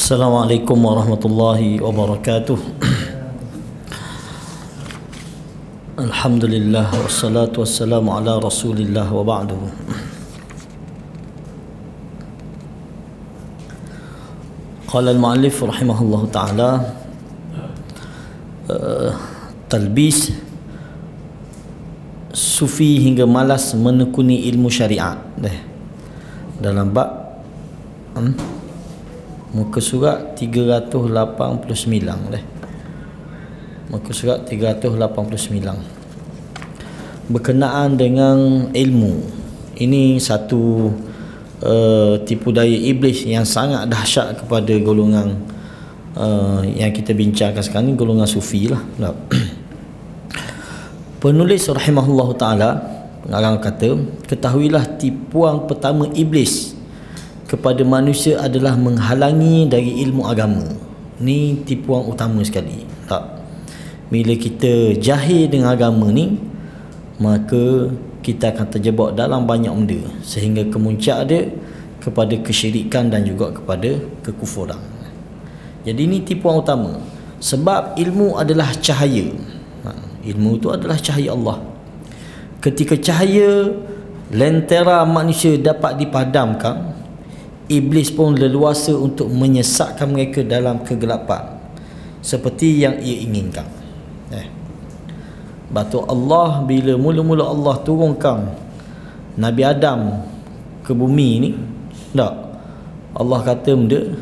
Assalamualaikum warahmatullahi wabarakatuh. Alhamdulillah wassalatu wassalamu ala Rasulillah wa ba'du. Qala al-muallif rahimahullahu ta'ala talbis sufi hingga malas menekuni ilmu syariat. Dalam bab muka surat 389 muka surat 389 berkenaan dengan ilmu. Ini satu tipu daya iblis yang sangat dahsyat kepada golongan yang kita bincangkan sekarang ni, golongan sufi lah. Penulis rahimahullahu ta'ala, pengarang kata, ketahuilah tipuan pertama iblis kepada manusia adalah menghalangi dari ilmu agama. Ni tipuan utama sekali. Bila kita jahil dengan agama ni, maka kita akan terjebak dalam banyak benda sehingga kemuncak dia kepada kesyirikan dan juga kepada kekufuran. Jadi ini tipuan utama. Sebab ilmu adalah cahaya. Ilmu itu adalah cahaya Allah. Ketika cahaya lentera manusia dapat dipadamkan, iblis pun leluasa untuk menyesatkan mereka dalam kegelapan seperti yang ia inginkan. Batu Allah, bila mula-mula Allah turunkan Nabi Adam ke bumi ni, Allah kata benda,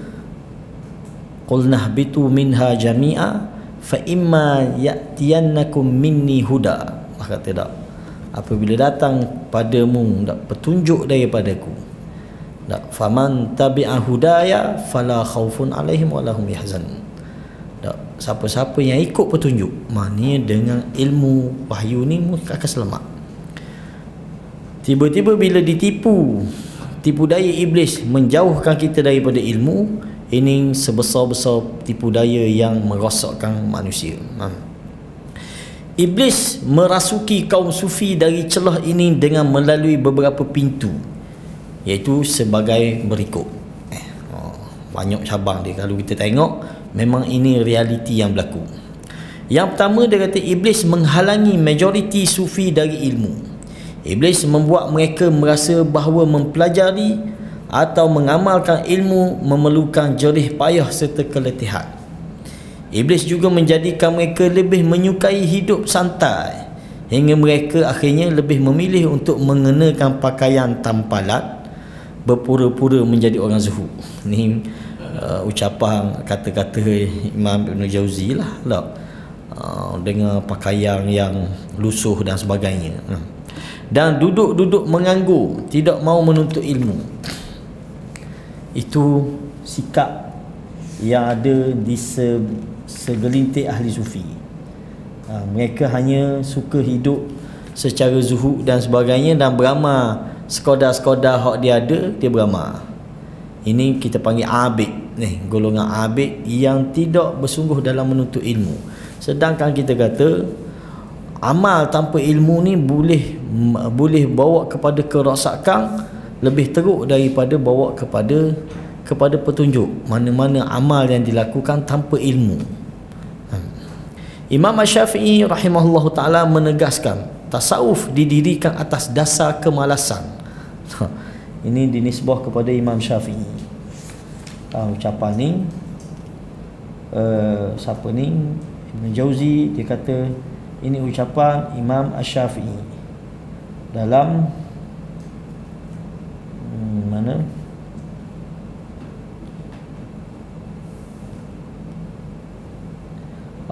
qulna bitu minha jami'a fa imma ya'tiyannakum minni huda. Allah kata tak, apabila datang padamu petunjuk daripadaku, faman tabi'a hudaya fala khaufun alaihim wa lahum yahzanun. Siapa-siapa yang ikut petunjuk, maknanya dengan ilmu wahyu ni akan selamat. Tiba-tiba bila ditipu, tipu daya iblis menjauhkan kita daripada ilmu, ini sebesar-besar tipu daya yang merosakkan manusia. Iblis merasuki kaum sufi dari celah ini dengan melalui beberapa pintu, iaitu sebagai berikut. Banyak cabang dia. Kalau kita tengok, memang ini realiti yang berlaku. Yang pertama, dia kata iblis menghalangi majoriti sufi dari ilmu. Iblis membuat mereka merasa bahawa mempelajari atau mengamalkan ilmu memerlukan jerih payah serta keletihan. Iblis juga menjadikan mereka lebih menyukai hidup santai, hingga mereka akhirnya lebih memilih untuk mengenakan pakaian tampalan, berpura-pura menjadi orang zuhud. Ni ucapan kata-kata Imam Ibn Jauzi lah, dengan pakaian yang lusuh dan sebagainya. Dan duduk-duduk menganggur, tidak mau menuntut ilmu. Itu sikap yang ada di segelintir ahli sufi. Mereka hanya suka hidup secara zuhud dan sebagainya, dan beramal sekadar-sekadar hak dia ada, dia beramal. Ini kita panggil abid. Golongan abid yang tidak bersungguh dalam menuntut ilmu. Sedangkan kita kata amal tanpa ilmu ni boleh bawa kepada kerosakan lebih teruk daripada bawa kepada petunjuk. Mana-mana amal yang dilakukan tanpa ilmu. Imam Asy-Syafi'i rahimahullahu ta'ala menegaskan tasawuf didirikan atas dasar kemalasan. Ini dinisbah kepada Imam Syafi'i. Ucapan ni siapa ni, Ibn Jauzi, dia kata ini ucapan Imam Asy-Syafi'i dalam mana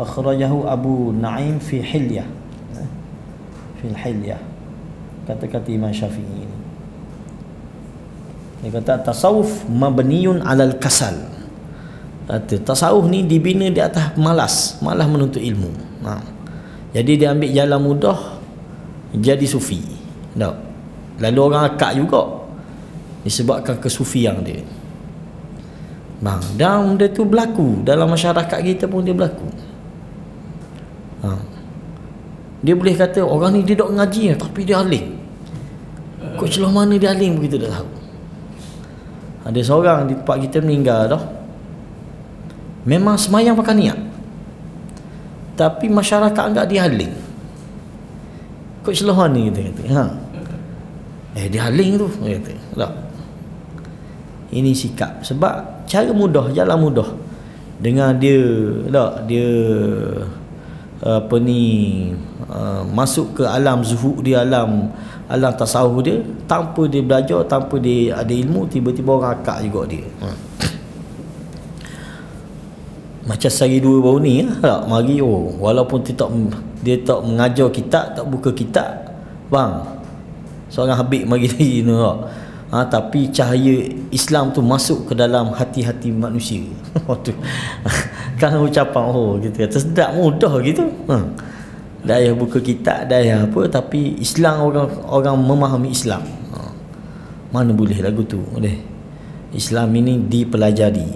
akhrajahu Abu Naim fi Hilyah, fil Hilyah, kata-kata Imam Syafi'i ini. Dia kata tasawuf mabniun alal kasal. Tasawuf ni dibina di atas malas menuntut ilmu. Jadi dia ambil jalan mudah, jadi sufi. Lalu orang akak juga disebabkan kesufian dia. Dan dia tu berlaku dalam masyarakat kita pun dia berlaku. Dia boleh kata orang ni dia dok ngaji tapi dia alim. Kok celah mana dia alim begitu tak tahu. Ada seorang di tempat kita meninggal dah. memang semayang pakai niat, tapi masyarakat anggap dia haling. Kok celohan ni kita kata. Dia haling tu kata. Tak. Ini sikap sebab cara mudah, jalan mudah dengan dia masuk ke alam zuhud dia, alam tasawuf dia, tanpa dia belajar, tanpa dia ada ilmu, tiba-tiba orang akak juga dia. Macam sehari dua baru ni mari walaupun dia tak mengajar kitab, tak buka kitab, bang seorang habib mari tadi tu tapi cahaya Islam tu masuk ke dalam hati-hati manusia. Kan ucapan kita kata sedap mudah gitu. Dah payah buka kitab, dah payah apa, tapi Islam, orang memahami Islam. Mana boleh lagu tu boleh. Islam ini dipelajari.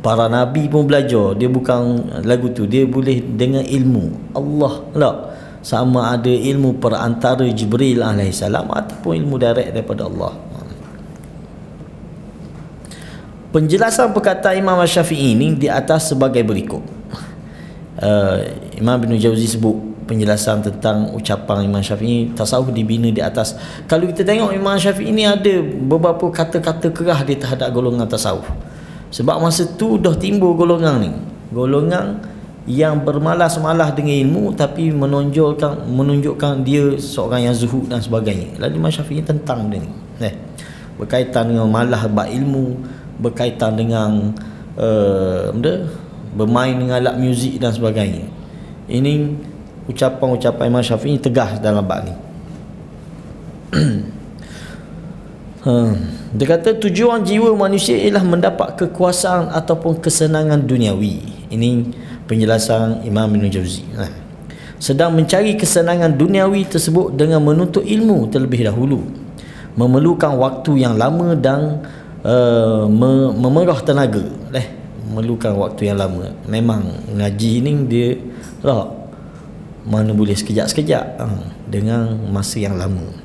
Para nabi pun belajar, dia bukan lagu tu, dia boleh dengan ilmu Allah lah. Sama ada ilmu perantara Jibril alaihissalam ataupun ilmu direct daripada Allah. Penjelasan perkataan Imam Syafi'i ini di atas sebagai berikut. Imam Ibn Jauzi sebut penjelasan tentang ucapan Imam Syafi'i, tasawuf dibina di atas. Kalau kita tengok Imam Syafi'i ini ada beberapa kata-kata kerah dia terhadap golongan tasawuf. Sebab masa tu dah timbul golongan ni, golongan yang bermalas-malas dengan ilmu tapi menunjukkan dia seorang yang zuhud dan sebagainya. Lalu Imam Syafi'i tentang dia ni, berkaitan dengan malas berilmu, berkaitan dengan bermain dengan alat muzik dan sebagainya. Ini ucapan-ucapan Imam Syafi'i tegas dalam bab ni. Dia kata tujuan jiwa manusia ialah mendapat kekuasaan ataupun kesenangan duniawi. Ini penjelasan Imam Ibn Jauzi. Sedang mencari kesenangan duniawi tersebut dengan menuntut ilmu terlebih dahulu, memerlukan waktu yang lama dan memerah tenaga. Memerlukan waktu yang lama. Memang ngaji ni dia mana boleh sekejap-sekejap, dengan masa yang lama.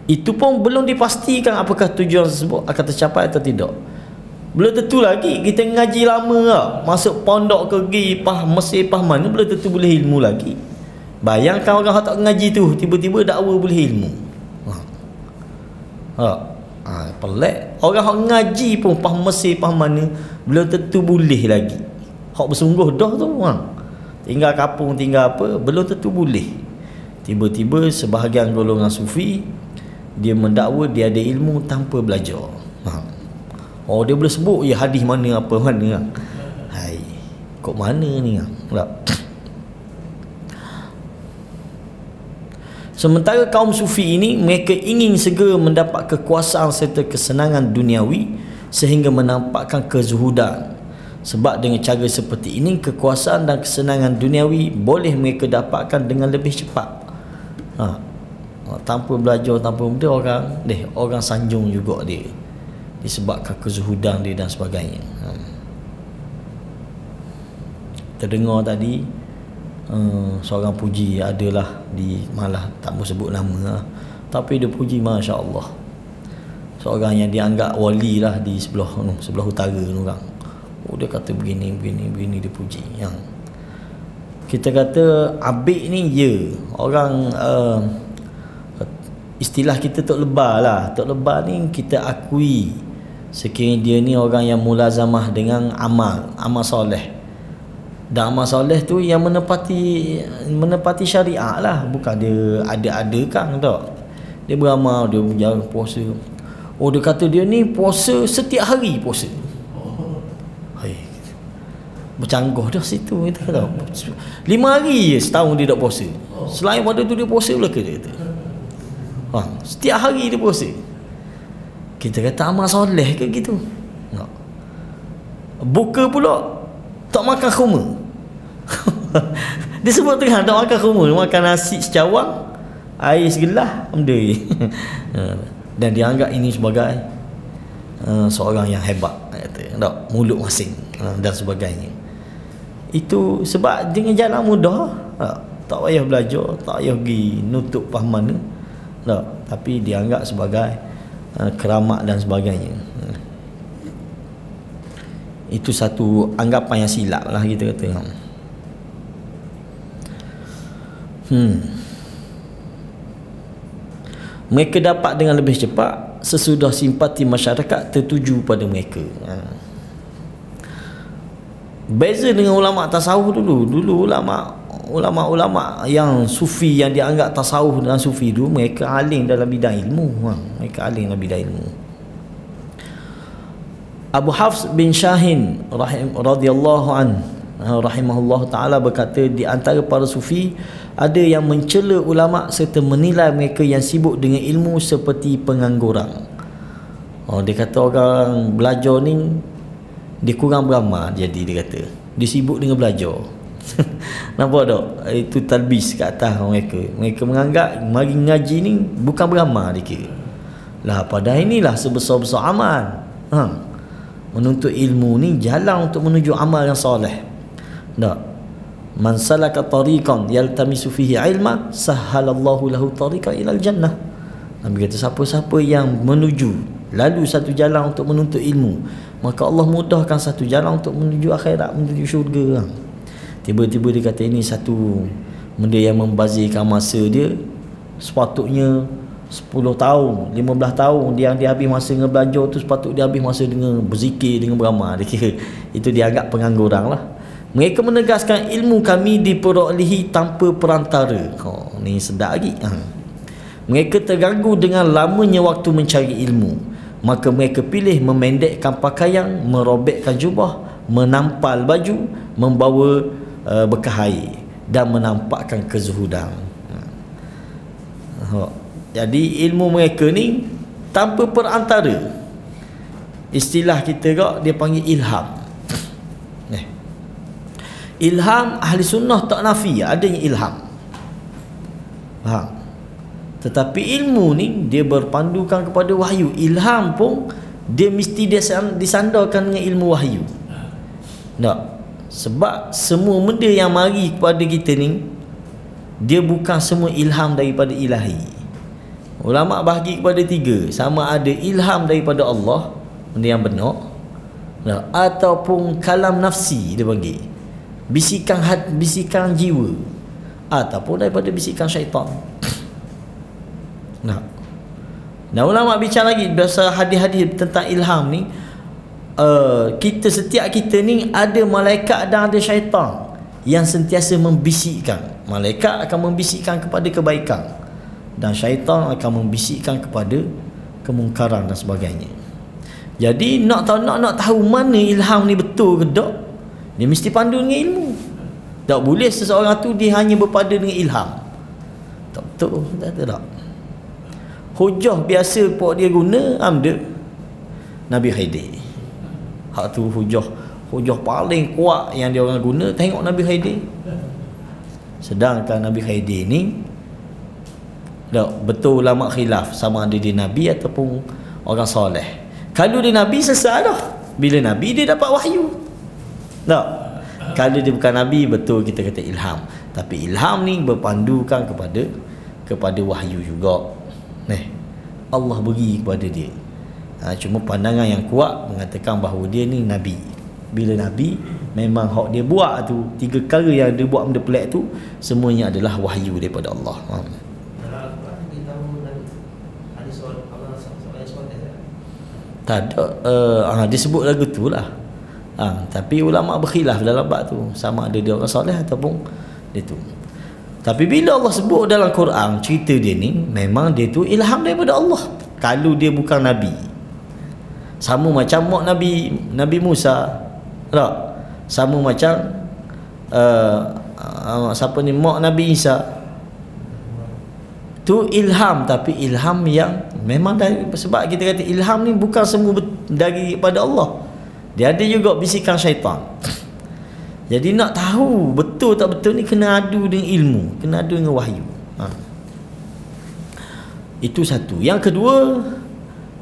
Itu pun belum dipastikan apakah tujuan tersebut akan tercapai atau tidak. Belum tentu lagi. Kita ngaji lama masuk pondok ke Mesir mana, belum tentu boleh ilmu lagi. Bayangkan orang tak ngaji tu tiba-tiba dakwa boleh ilmu. Pelik. Orang hak ngaji pun Mesir mana belum tentu boleh lagi. Hak bersungguh dah tu tinggal kapung, tinggal apa, belum tentu boleh. Tiba-tiba sebahagian golongan sufi dia mendakwa dia ada ilmu tanpa belajar. Dia boleh sebut hadis mana apa mana. Hai, kok mana ni Sementara kaum sufi ini, mereka ingin segera mendapat kekuasaan serta kesenangan duniawi sehingga menampakkan kezuhudan. Sebab dengan cara seperti ini, kekuasaan dan kesenangan duniawi boleh mereka dapatkan dengan lebih cepat. Tanpa belajar, tanpa benda, orang sanjung juga dia disebabkan kezuhudan dia dan sebagainya. Terdengar tadi seorang puji adalah di malah tak mau sebut nama tapi dia puji Masya Allah, seorang yang dianggap wali lah di sebelah utara tu orang. Dia kata begini dia puji. Yang kita kata abik ni orang istilah kita tok lebar lah. Tok lebar ni kita akui sekiranya dia ni orang yang mulazamah dengan amal soleh. Dan amal soleh tu yang menepati syariat lah. Bukan dia ada-adakan tak. Dia beramal, dia berjalan puasa. Dia kata dia ni puasa setiap hari puasa. Bercanggah dah situ kita kata. 5 hari je setahun dia tak puasa. Selain pada tu dia puasa pula ke dia kata. Setiap hari dia puasa. Kita kata amal soleh ke gitu. Buka pula tak makan kurma. Dia sebut tengah tak makan kurma, makan nasi secawang, air segelas, dan dia anggap ini sebagai seorang yang hebat, tak, mulut masing dan sebagainya. Itu sebab dengan jalan mudah, tak payah belajar, tak payah pergi nutup pahaman, tak, tapi dianggap sebagai keramat dan sebagainya. Itu satu anggapan yang silap lah kita kata. Mereka dapat dengan lebih cepat sesudah simpati masyarakat tertuju pada mereka. Beza dengan ulama tasawuf dulu. Dulu ulama yang sufi, yang dianggap tasawuf dan sufi dulu, mereka alim dalam bidang ilmu. Mereka alim dalam bidang ilmu. Abu Hafs bin Syahin radhiyallahu rahimahullah taala berkata, di antara para sufi ada yang mencela ulama serta menilai mereka yang sibuk dengan ilmu seperti pengangguran. Dia kata orang belajar ni dia kurang beramal, jadi dia kata dia sibuk dengan belajar. Nampak tak? Itu talbis kat atas mereka. Mereka menganggap mari ngaji ni bukan beramal dia kira. Lah padahal inilah sebesar-besar amal. Menuntut ilmu ni jalan untuk menuju amal yang soleh. Tak? Man salaka tariqan yaltamisu fihi ilma sahhalallahu lahu tariqan ilal jannah. Nabi kata siapa-siapa yang menuju lalu satu jalan untuk menuntut ilmu, maka Allah mudahkan satu jalan untuk menuju akhirat, menuju syurga. Tiba-tiba dia kata ini satu benda yang membazirkan masa dia. Sepatutnya 10 tahun, 15 tahun dia habis masa dengan belajar tu, sepatutnya dia habis masa dengan berzikir, dengan beramal. Dia kira itu dianggap pengangguran lah. Mereka menegaskan ilmu kami diperolehi tanpa perantara. Ni sedap lagi. Mereka terganggu dengan lamanya waktu mencari ilmu, maka mereka pilih memendekkan pakaian, merobekkan jubah, menampal baju, membawa bekah air dan menampakkan kezuhudan. Jadi ilmu mereka ni tanpa perantara. Istilah kita kak dia panggil ilham. Ilham ahli sunnah tak nafi adanya ilham. Faham? Tetapi ilmu ni dia berpandukan kepada wahyu. Ilham pun dia mesti disandarkan dengan ilmu wahyu. Tak? Sebab semua benda yang mari kepada kita ni dia bukan semua ilham daripada ilahi. Ulama bahagi kepada 3. Sama ada ilham daripada Allah, benda yang benar, ataupun kalam nafsi dia panggil, bisikan jiwa, ataupun daripada bisikan syaitan. Nah, ulama bicara lagi pasal hadis-hadis tentang ilham ni. Setiap kita ni ada malaikat dan ada syaitan yang sentiasa membisikkan. Malaikat akan membisikkan kepada kebaikan dan syaitan akan membisikkan kepada kemungkaran dan sebagainya. Jadi nak tahu mana ilham ni betul ke tak, dia mesti pandu dengan ilmu. Tak boleh seseorang tu dia hanya berpada dengan ilham. Tak betul, tak. Hujah biasa pok dia guna amda Nabi Khidir. Hak tu hujah paling kuat yang dia orang guna, tengok Nabi Khidir. Sedangkan Nabi Khidir ni betul ulama khilaf sama ada dia Nabi ataupun orang soleh. Kalau dia Nabi selesai dah. Bila Nabi dia dapat wahyu. Tak? Kalau dia bukan Nabi, betul kita kata ilham. Tapi ilham ni berpandukan kepada wahyu juga. Allah beri kepada dia. Cuma pandangan yang kuat mengatakan bahawa dia ni Nabi. Bila Nabi, memang hak dia buat tu, 3 perkara yang dia buat benda pelik tu, semuanya adalah wahyu daripada Allah. Tak ada. Dia sebut lagu tu lah. Tapi ulama berkhilaf dalam bab tu, sama ada dia orang soleh ataupun dia tu. Tapi bila Allah sebut dalam Quran cerita dia ni, memang dia tu ilham daripada Allah. Kalau dia bukan Nabi, sama macam mak Nabi Musa, tak? Sama macam siapa ni, mak Nabi Isa, tu ilham, tapi ilham yang memang dari, sebab kita kata ilham ni bukan semua daripada Allah, dia ada juga bisikan syaitan. Jadi nak tahu betul tak betul ni kena adu dengan ilmu, kena adu dengan wahyu. Itu satu. Yang kedua,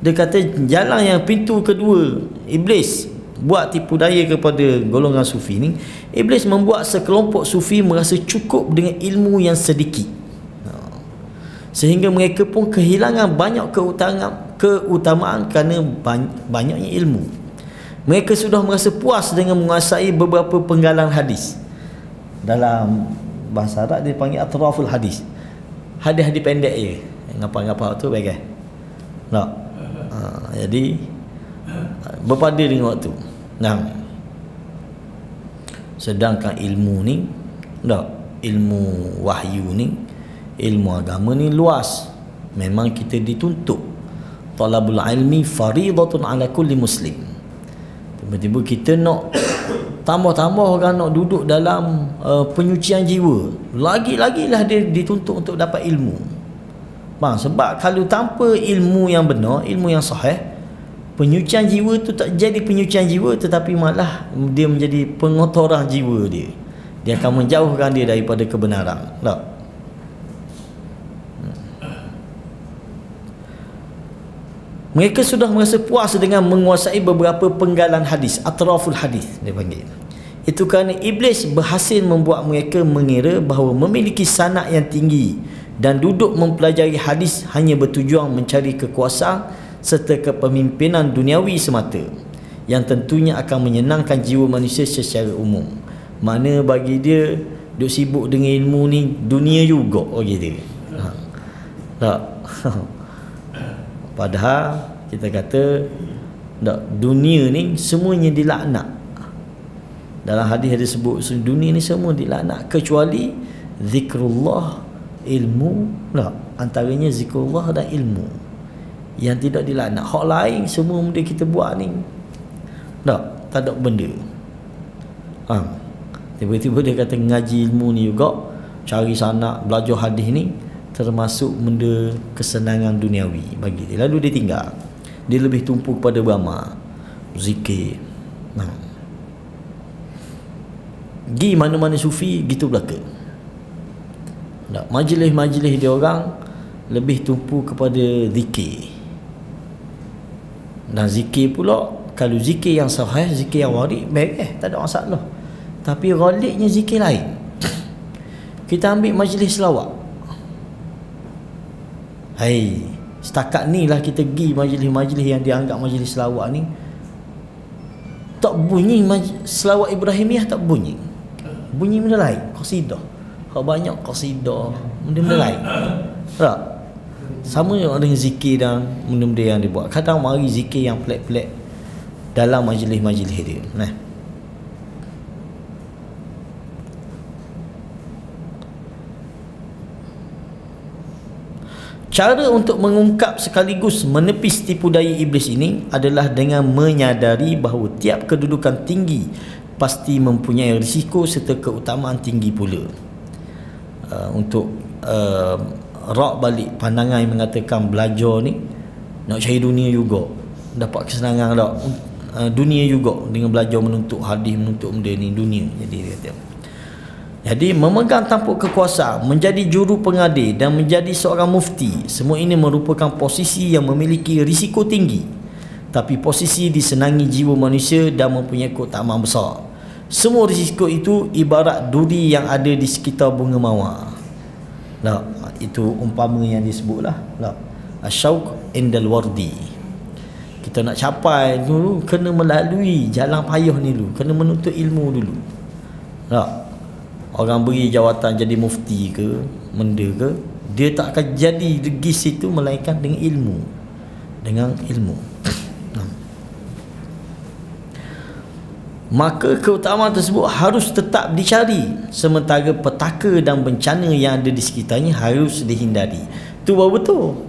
dia kata jalan yang pintu kedua Iblis buat tipu daya kepada golongan sufi ni. Iblis membuat sekelompok sufi merasa cukup dengan ilmu yang sedikit, sehingga mereka pun kehilangan banyak keutamaan kerana banyaknya ilmu. Mereka sudah merasa puas dengan menguasai beberapa penggalan hadis. Dalam bahasa Arab dia panggil atraful hadis. Hadis-hadis pendek je. Ngapa-ngapa tu baik kan? Tak. Jadi berpada dengan waktu. Nah. Sedangkan ilmu ni, tak, ilmu wahyu ni, ilmu agama ni luas. Memang kita dituntut. Talabul ilmi faridatun ala kulli muslim. Tiba-tiba kita nak tambah-tambah orang nak duduk dalam penyucian jiwa. Lagi-lagilah dia dituntut untuk dapat ilmu. Bang, sebab kalau tanpa ilmu yang benar, ilmu yang sahih, penyucian jiwa tu tak jadi penyucian jiwa, tetapi malah dia menjadi pengotoran jiwa dia. Dia akan menjauhkan dia daripada kebenaran. Tak? Mereka sudah merasa puas dengan menguasai beberapa penggalan hadis, atraful hadis dia panggil. Itu kerana iblis berhasil membuat mereka mengira bahawa memiliki sanak yang tinggi dan duduk mempelajari hadis hanya bertujuan mencari kekuasaan serta kepemimpinan duniawi semata, yang tentunya akan menyenangkan jiwa manusia secara umum. Mana bagi dia duk sibuk dengan ilmu ni dunia juga bagi dia. Tak. Padahal kita kata tak, dunia ni semuanya dilaknat. Dalam hadis ada sebut dunia ni semua dilaknat kecuali zikrullah, ilmu, tak, antaranya zikrullah dan ilmu yang tidak dilaknat. Hak lain semua benda kita buat ni tak ada benda. Tiba-tiba dia kata ngaji ilmu ni juga, cari sanak, belajar hadis ni termasuk benda kesenangan duniawi bagi dia. Lalu dia tinggal. Dia lebih tumpu kepada beramal, zikir. Gi mana-mana sufi gitu belaka. Tak, majlis-majlis dia orang lebih tumpu kepada zikir. Dan zikir pula, kalau zikir yang sahih, zikir yang warid, baik tak ada masalah. Tapi ghaliknya zikir lain. Kita ambil majlis selawat. Hai, setakat ni lah kita pergi majlis-majlis yang dianggap majlis selawat ni, tak bunyi selawat Ibrahimiyah, tak bunyi. Bunyi benda lain, qasidah. Hak banyak qasidah, benda-benda lain. Tak? Sama dengan zikir dan benda-benda yang dibuat. Kadang mari zikir yang pelik-pelik dalam majlis-majlis dia. Nah. Cara untuk mengungkap sekaligus menepis tipu daya iblis ini adalah dengan menyadari bahawa tiap kedudukan tinggi pasti mempunyai risiko serta keutamaan tinggi pula. Untuk rak balik pandangan yang mengatakan belajar ni nak cari dunia juga, dapat kesenangan tak? Dunia juga dengan belajar menuntut hadis, menuntut benda ni dunia. Jadi dia kata, jadi memegang tampuk kekuasaan, menjadi juru pengadil dan menjadi seorang mufti, semua ini merupakan posisi yang memiliki risiko tinggi, tapi posisi disenangi jiwa manusia dan mempunyai keutamaan besar. Semua risiko itu ibarat duri yang ada di sekitar bunga mawar. Nah, itu umpama yang disebutlah, asyauq indal wardi. Kita nak capai dulu kena melalui jalan payah ni dulu, kena menuntut ilmu dulu. Orang beri jawatan jadi mufti ke, benda ke, dia tak akan jadi di situ melainkan dengan ilmu. Dengan ilmu. Maka keutamaan tersebut harus tetap dicari, sementara petaka dan bencana yang ada di sekitarnya harus dihindari. Tu baru betul.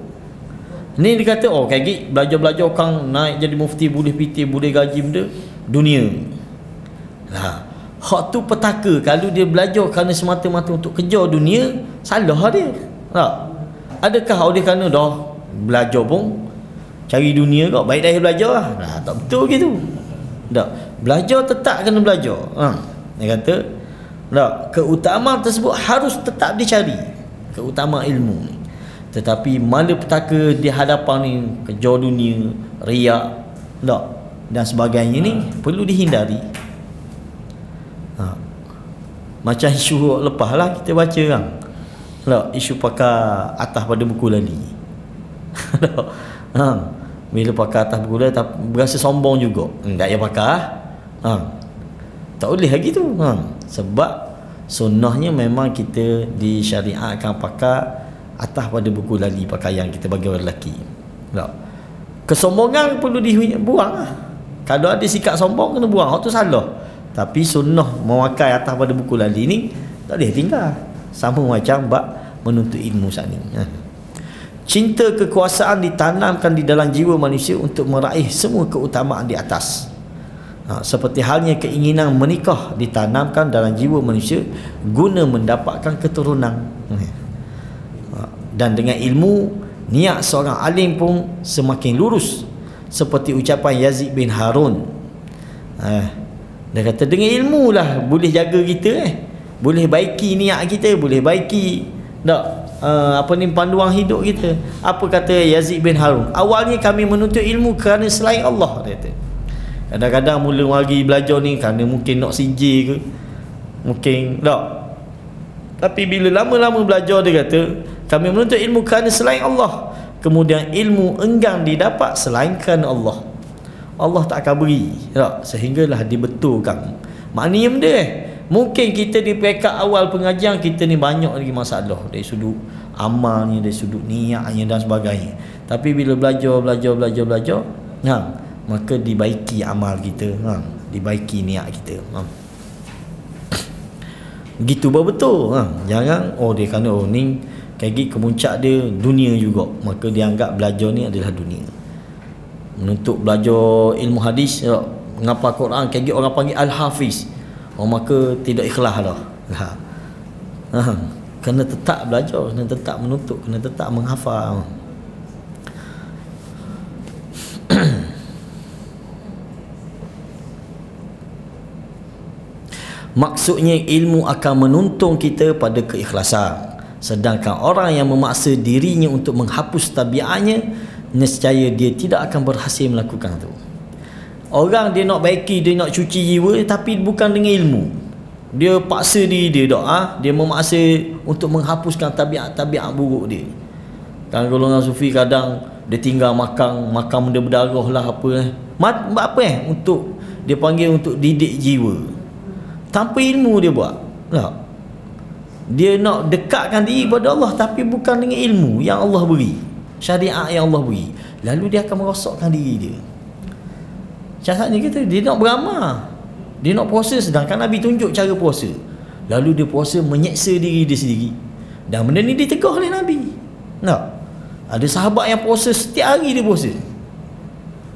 Ni dia kata, oh kayak belajar-belajar orang naik jadi mufti, boleh piti, boleh gaji benda dunia. Lah, hak tu petaka. Kalau dia belajar kerana semata-mata untuk kejar dunia, salah dia. Tak? Adakah oleh kerana dah belajar pun cari dunia kau, baik dah belajar lah. Nah, tak betul gitu. Tak. Belajar tetap kena belajar. Dia kata, tak, keutamaan tersebut harus tetap dicari. Keutamaan ilmu ni. Tetapi malapetaka di hadapan ni, kejar dunia, riak, tak, dan sebagainya ni perlu dihindari. Macam isu lepas lah kita baca kan, isu pakai atas pada buku lali. Bila pakai atas buku lalu berasa sombong juga. Tak payah pakai. Tak boleh lagi tu. Sebab sunnahnya memang kita disyariatkan pakai atas pada buku lali pakaian kita bagi orang lelaki. Tak. Kesombongan perlu dibuang lah. Kalau ada sikap sombong kena buang. Itu salah. Tapi sunnah memakai atas pada buku lali ni tak boleh tinggal. Sama macam bab menuntut ilmu saat ni. Cinta kekuasaan ditanamkan di dalam jiwa manusia untuk meraih semua keutamaan di atas. Seperti halnya keinginan menikah ditanamkan dalam jiwa manusia guna mendapatkan keturunan. Dan dengan ilmu, niat seorang alim pun semakin lurus. Seperti ucapan Yazid bin Harun. Dia kata dengan ilmu lah boleh jaga kita, boleh baiki niat kita, boleh baiki panduan hidup kita. Apa kata Yazid bin Harun? Awalnya kami menuntut ilmu kerana selain Allah, dia kata. Kadang-kadang mula mari belajar ni kerana mungkin nak CJ ke, mungkin tak. Tapi bila lama-lama belajar, dia kata kami menuntut ilmu kerana selain Allah, kemudian ilmu enggan didapat selainkan Allah. Allah tak akan beri, tak? Sehinggalah dibetulkan. Maknanya benda mungkin kita di peringkat awal pengajian kita ni banyak lagi masalah dari sudut amalnya, dari sudut niatnya dan sebagainya. Tapi bila belajar maka dibaiki amal kita, dibaiki niat kita. Gitu betul. Jangan dia kena ni kaki kemuncak dia dunia juga, maka dia anggap belajar ni adalah dunia. Untuk belajar ilmu hadis, mengapa Quran kaki orang panggil al-hafiz, maka tidak ikhlas dah. Kena tetap belajar, kena tetap menuntut, kena tetap menghafal. Maksudnya ilmu akan menuntun kita pada keikhlasan. Sedangkan orang yang memaksa dirinya untuk menghapus tabiatnya, nescaya dia tidak akan berhasil melakukan tu. Orang dia nak baiki, dia nak cuci jiwa, tapi bukan dengan ilmu. Dia paksa diri dia dia memaksa untuk menghapuskan tabiat-tabiat buruk dia. Kan golongan sufi kadang dia tinggal makan benda berdarah lah apa untuk dia panggil untuk didik jiwa. Tanpa ilmu dia buat. Tak. Dia nak dekatkan diri pada Allah, tapi bukan dengan ilmu yang Allah beri, syariat yang Allah beri. Lalu dia akan merosakkan diri dia. Contohnya kita, dia nak beramal, dia nak puasa, sedangkan Nabi tunjuk cara puasa. Lalu dia puasa menyeksa diri dia sendiri. Dan benda ni ditegah oleh Nabi. Tak? Ada sahabat yang puasa setiap hari dia puasa.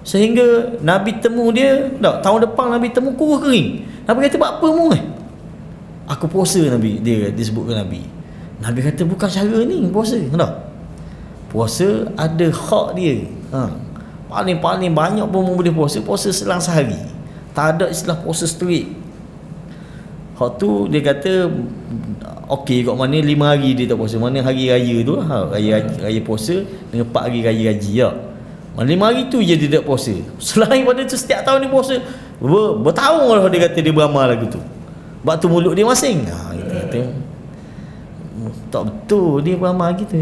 Sehingga Nabi temu dia, tahun depan Nabi temu kurus kering. Nabi kata, buat apa mu? Aku puasa, Nabi. Dia sebutkan Nabi. Nabi kata, bukan cara ni puasa. Tak? Puasa ada hak dia. Paling banyak pun boleh puasa selang sehari. Tak ada istilah puasa straight. Hak tu dia kata okey kat mana 5 hari dia tak puasa. Mana hari raya tu raya puasa dengan 4 hari raya haji Mana 5 hari tu je dia tak puasa. Selain pada tu setiap tahun dia puasa. Bertahun lah dia kata dia beramal lagu tu. Sebab tu mulut dia masing. Kita kata tak betul dia beramal gitu.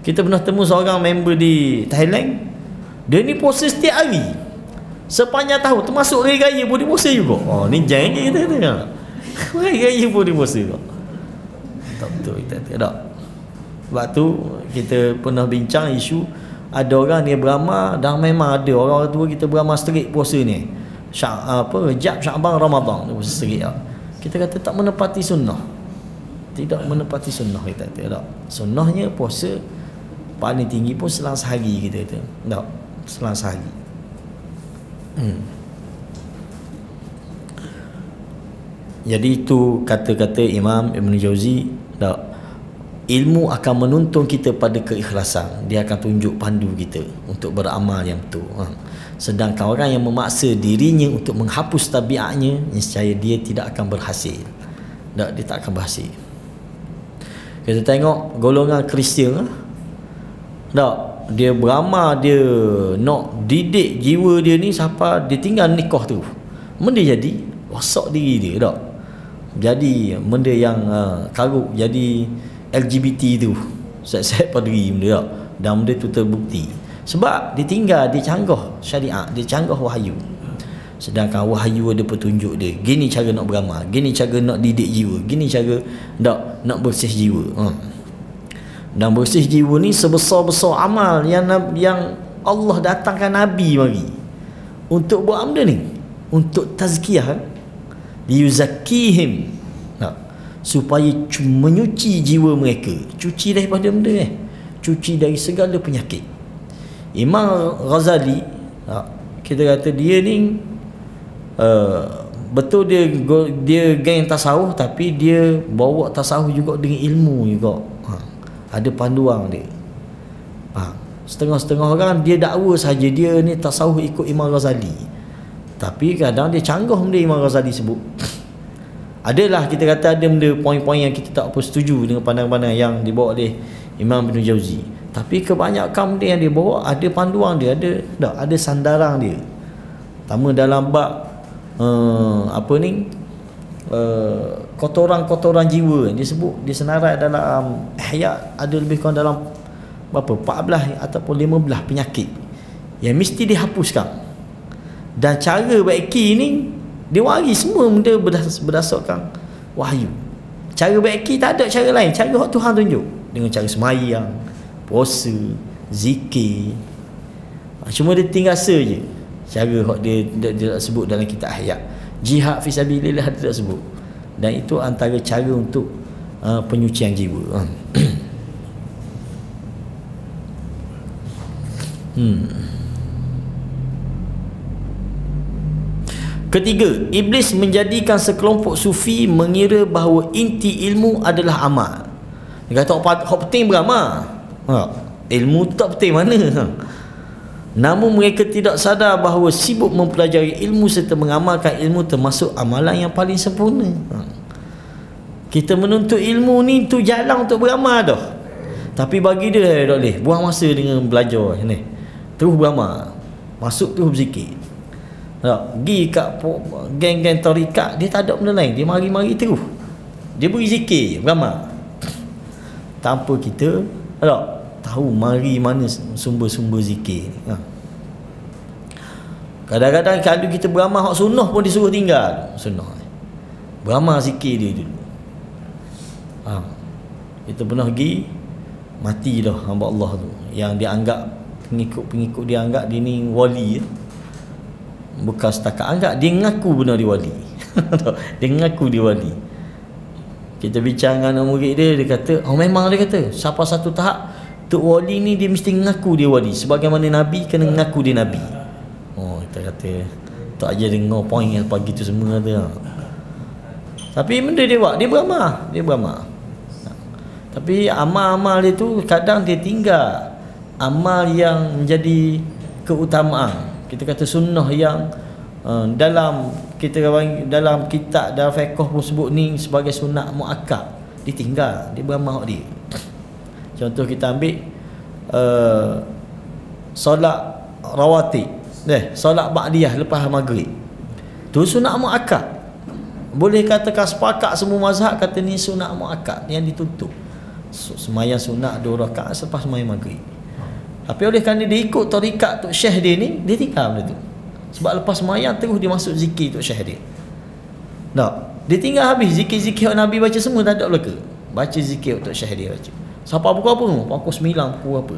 Kita pernah temu seorang member di Thailand. Dia ni puasa setiap hari sepanjang tahun, termasuk hari raya pun dia puasa juga. Ni jangan kita kata. Hari raya pun dia puasa juga. Tak betul kita kata. Tak. Sebab tu kita pernah bincang isu ada orang dia beramal, dan memang ada orang tua kita beramal straight puasa ni. Rejab, Sya'ban, Ramadan dia puasa straight. Kita kata tak menepati sunnah. Tidak menepati sunnah kita kata. Tak. Sunnahnya puasa paling tinggi pun selang sehari kita kata. Tak. Selang sehari. Jadi itu kata-kata Imam Ibn Jauzi. Tak. Ilmu akan menuntun kita pada keikhlasan. Dia akan tunjuk pandu kita untuk beramal yang betul. Sedangkan orang yang memaksa dirinya untuk menghapus tabiatnya, nescaya dia tidak akan berhasil. Tak, dia tak akan berhasil. Kita tengok golongan Kristian. Tak, dia beramal, dia nak didik jiwa dia ni sampai dia tinggal nikah tu. Benda jadi rosak diri dia. Tak. Jadi benda yang karuk jadi LGBT tu set pada diri benda tak? Dan benda tu terbukti. Sebab dia tinggal, dia canggah syariat, dia canggah wahyu. Sedangkan wahyu ada petunjuk dia. Gini cara nak beramal, gini cara nak didik jiwa, gini cara nak bersih jiwa. Dan bersih jiwa ni sebesar-besar amal yang Allah datangkan Nabi mari untuk buat benda ni, untuk tazkiyah, liyuzakkihim, supaya menyuci jiwa mereka, cuci daripada benda cuci dari segala penyakit. Imam Ghazali, kita kata dia ni betul dia geng tasawuf, tapi dia bawa tasawuf juga dengan ilmu juga. Ada panduan dia. Setengah-setengah orang dia dakwa saja dia ni tasawuf ikut Imam Ghazali, tapi kadang dia canggah benda Imam Ghazali sebut. Adalah kita kata ada benda poin-poin yang kita tak apa setuju dengan pandangan-pandangan yang dibawa oleh Imam Ibn Jauzi, tapi kebanyakan benda yang dia bawa ada panduan dia, ada sandaran dia. Pertama dalam bab kotoran-kotoran jiwa dia sebut, dia senarai dalam Ihya ada lebih kurang dalam berapa 14 ataupun 15 penyakit yang mesti dihapuskan. Dan cara baiki ni dia wari semua benda berdasarkan wahyu. Cara baiki tak ada cara lain, cara yang Tuhan tunjuk dengan cara semayang, puasa, zikir. Cuma dia tinggal saja cara yang dia sebut dalam kitab Ihya. Jihad fi sabilillah dia tak sebut. Dan itu antara cara untuk penyucian jiwa. Ketiga, iblis menjadikan sekelompok sufi mengira bahawa inti ilmu adalah amal. Dia kata hak penting beramal. Ilmu tu tak penting mana. Namun mereka tidak sadar bahawa sibuk mempelajari ilmu serta mengamalkan ilmu termasuk amalan yang paling sempurna. Kita menuntut ilmu ni tu jalan untuk beramal dah. Tapi bagi dia tak boleh buang masa dengan belajar ni. Terus beramal, masuk terus berzikir. Pergi kat geng-geng tarikat, dia tak ada benda lain, dia mari-mari terus dia beri zikir, beramal, tanpa kita tahu mari mana sumber-sumber zikir ni. Kadang-kadang kalau kita beramal hak sunnah pun disuruh tinggal sunnah, beramal zikir dia dulu. Kita pernah pergi, mati dah hamba Allah tu yang dia anggap pengikut dia anggap dia ni wali. Bukan setakat anggap, dia mengaku benar dia wali. Dia mengaku dia wali. Kita bincang dengan murid dia kata, memang dia kata siapa satu tahap tok wali ni dia mesti mengaku dia wali, sebagaimana nabi kena mengaku dia nabi. Kita kata tak aja dengar poin yang pagi tu semua tu. Tapi benda dia buat, dia beramal. Tapi amal-amal dia tu kadang dia tinggal amal yang menjadi keutamaan. Kita kata sunnah yang dalam dalam kitab, dalam fiqh pun sebut ni sebagai sunnah muakkad, ditinggal, dia beramal dia. Contoh kita ambil solat rawatib, solat ba'diyah lepas maghrib, tu sunnah muakkad. Boleh katakan sepakat semua mazhab kata ni sunnah muakkad yang dituntut. Semayang sunat 2 rakaat selepas semayang maghrib. Tapi oleh kerana dia ikut tarikat Tok Syekh dia ni, dia tinggal benda tu. Sebab lepas semayang terus dia masuk zikir Tok Syekh dia. Dia tinggal habis zikir-zikir Nabi baca semua tak ada belaka. Baca zikir Tok Syekh dia baca. Sampai pukul apa? Pukul 9, pukul apa.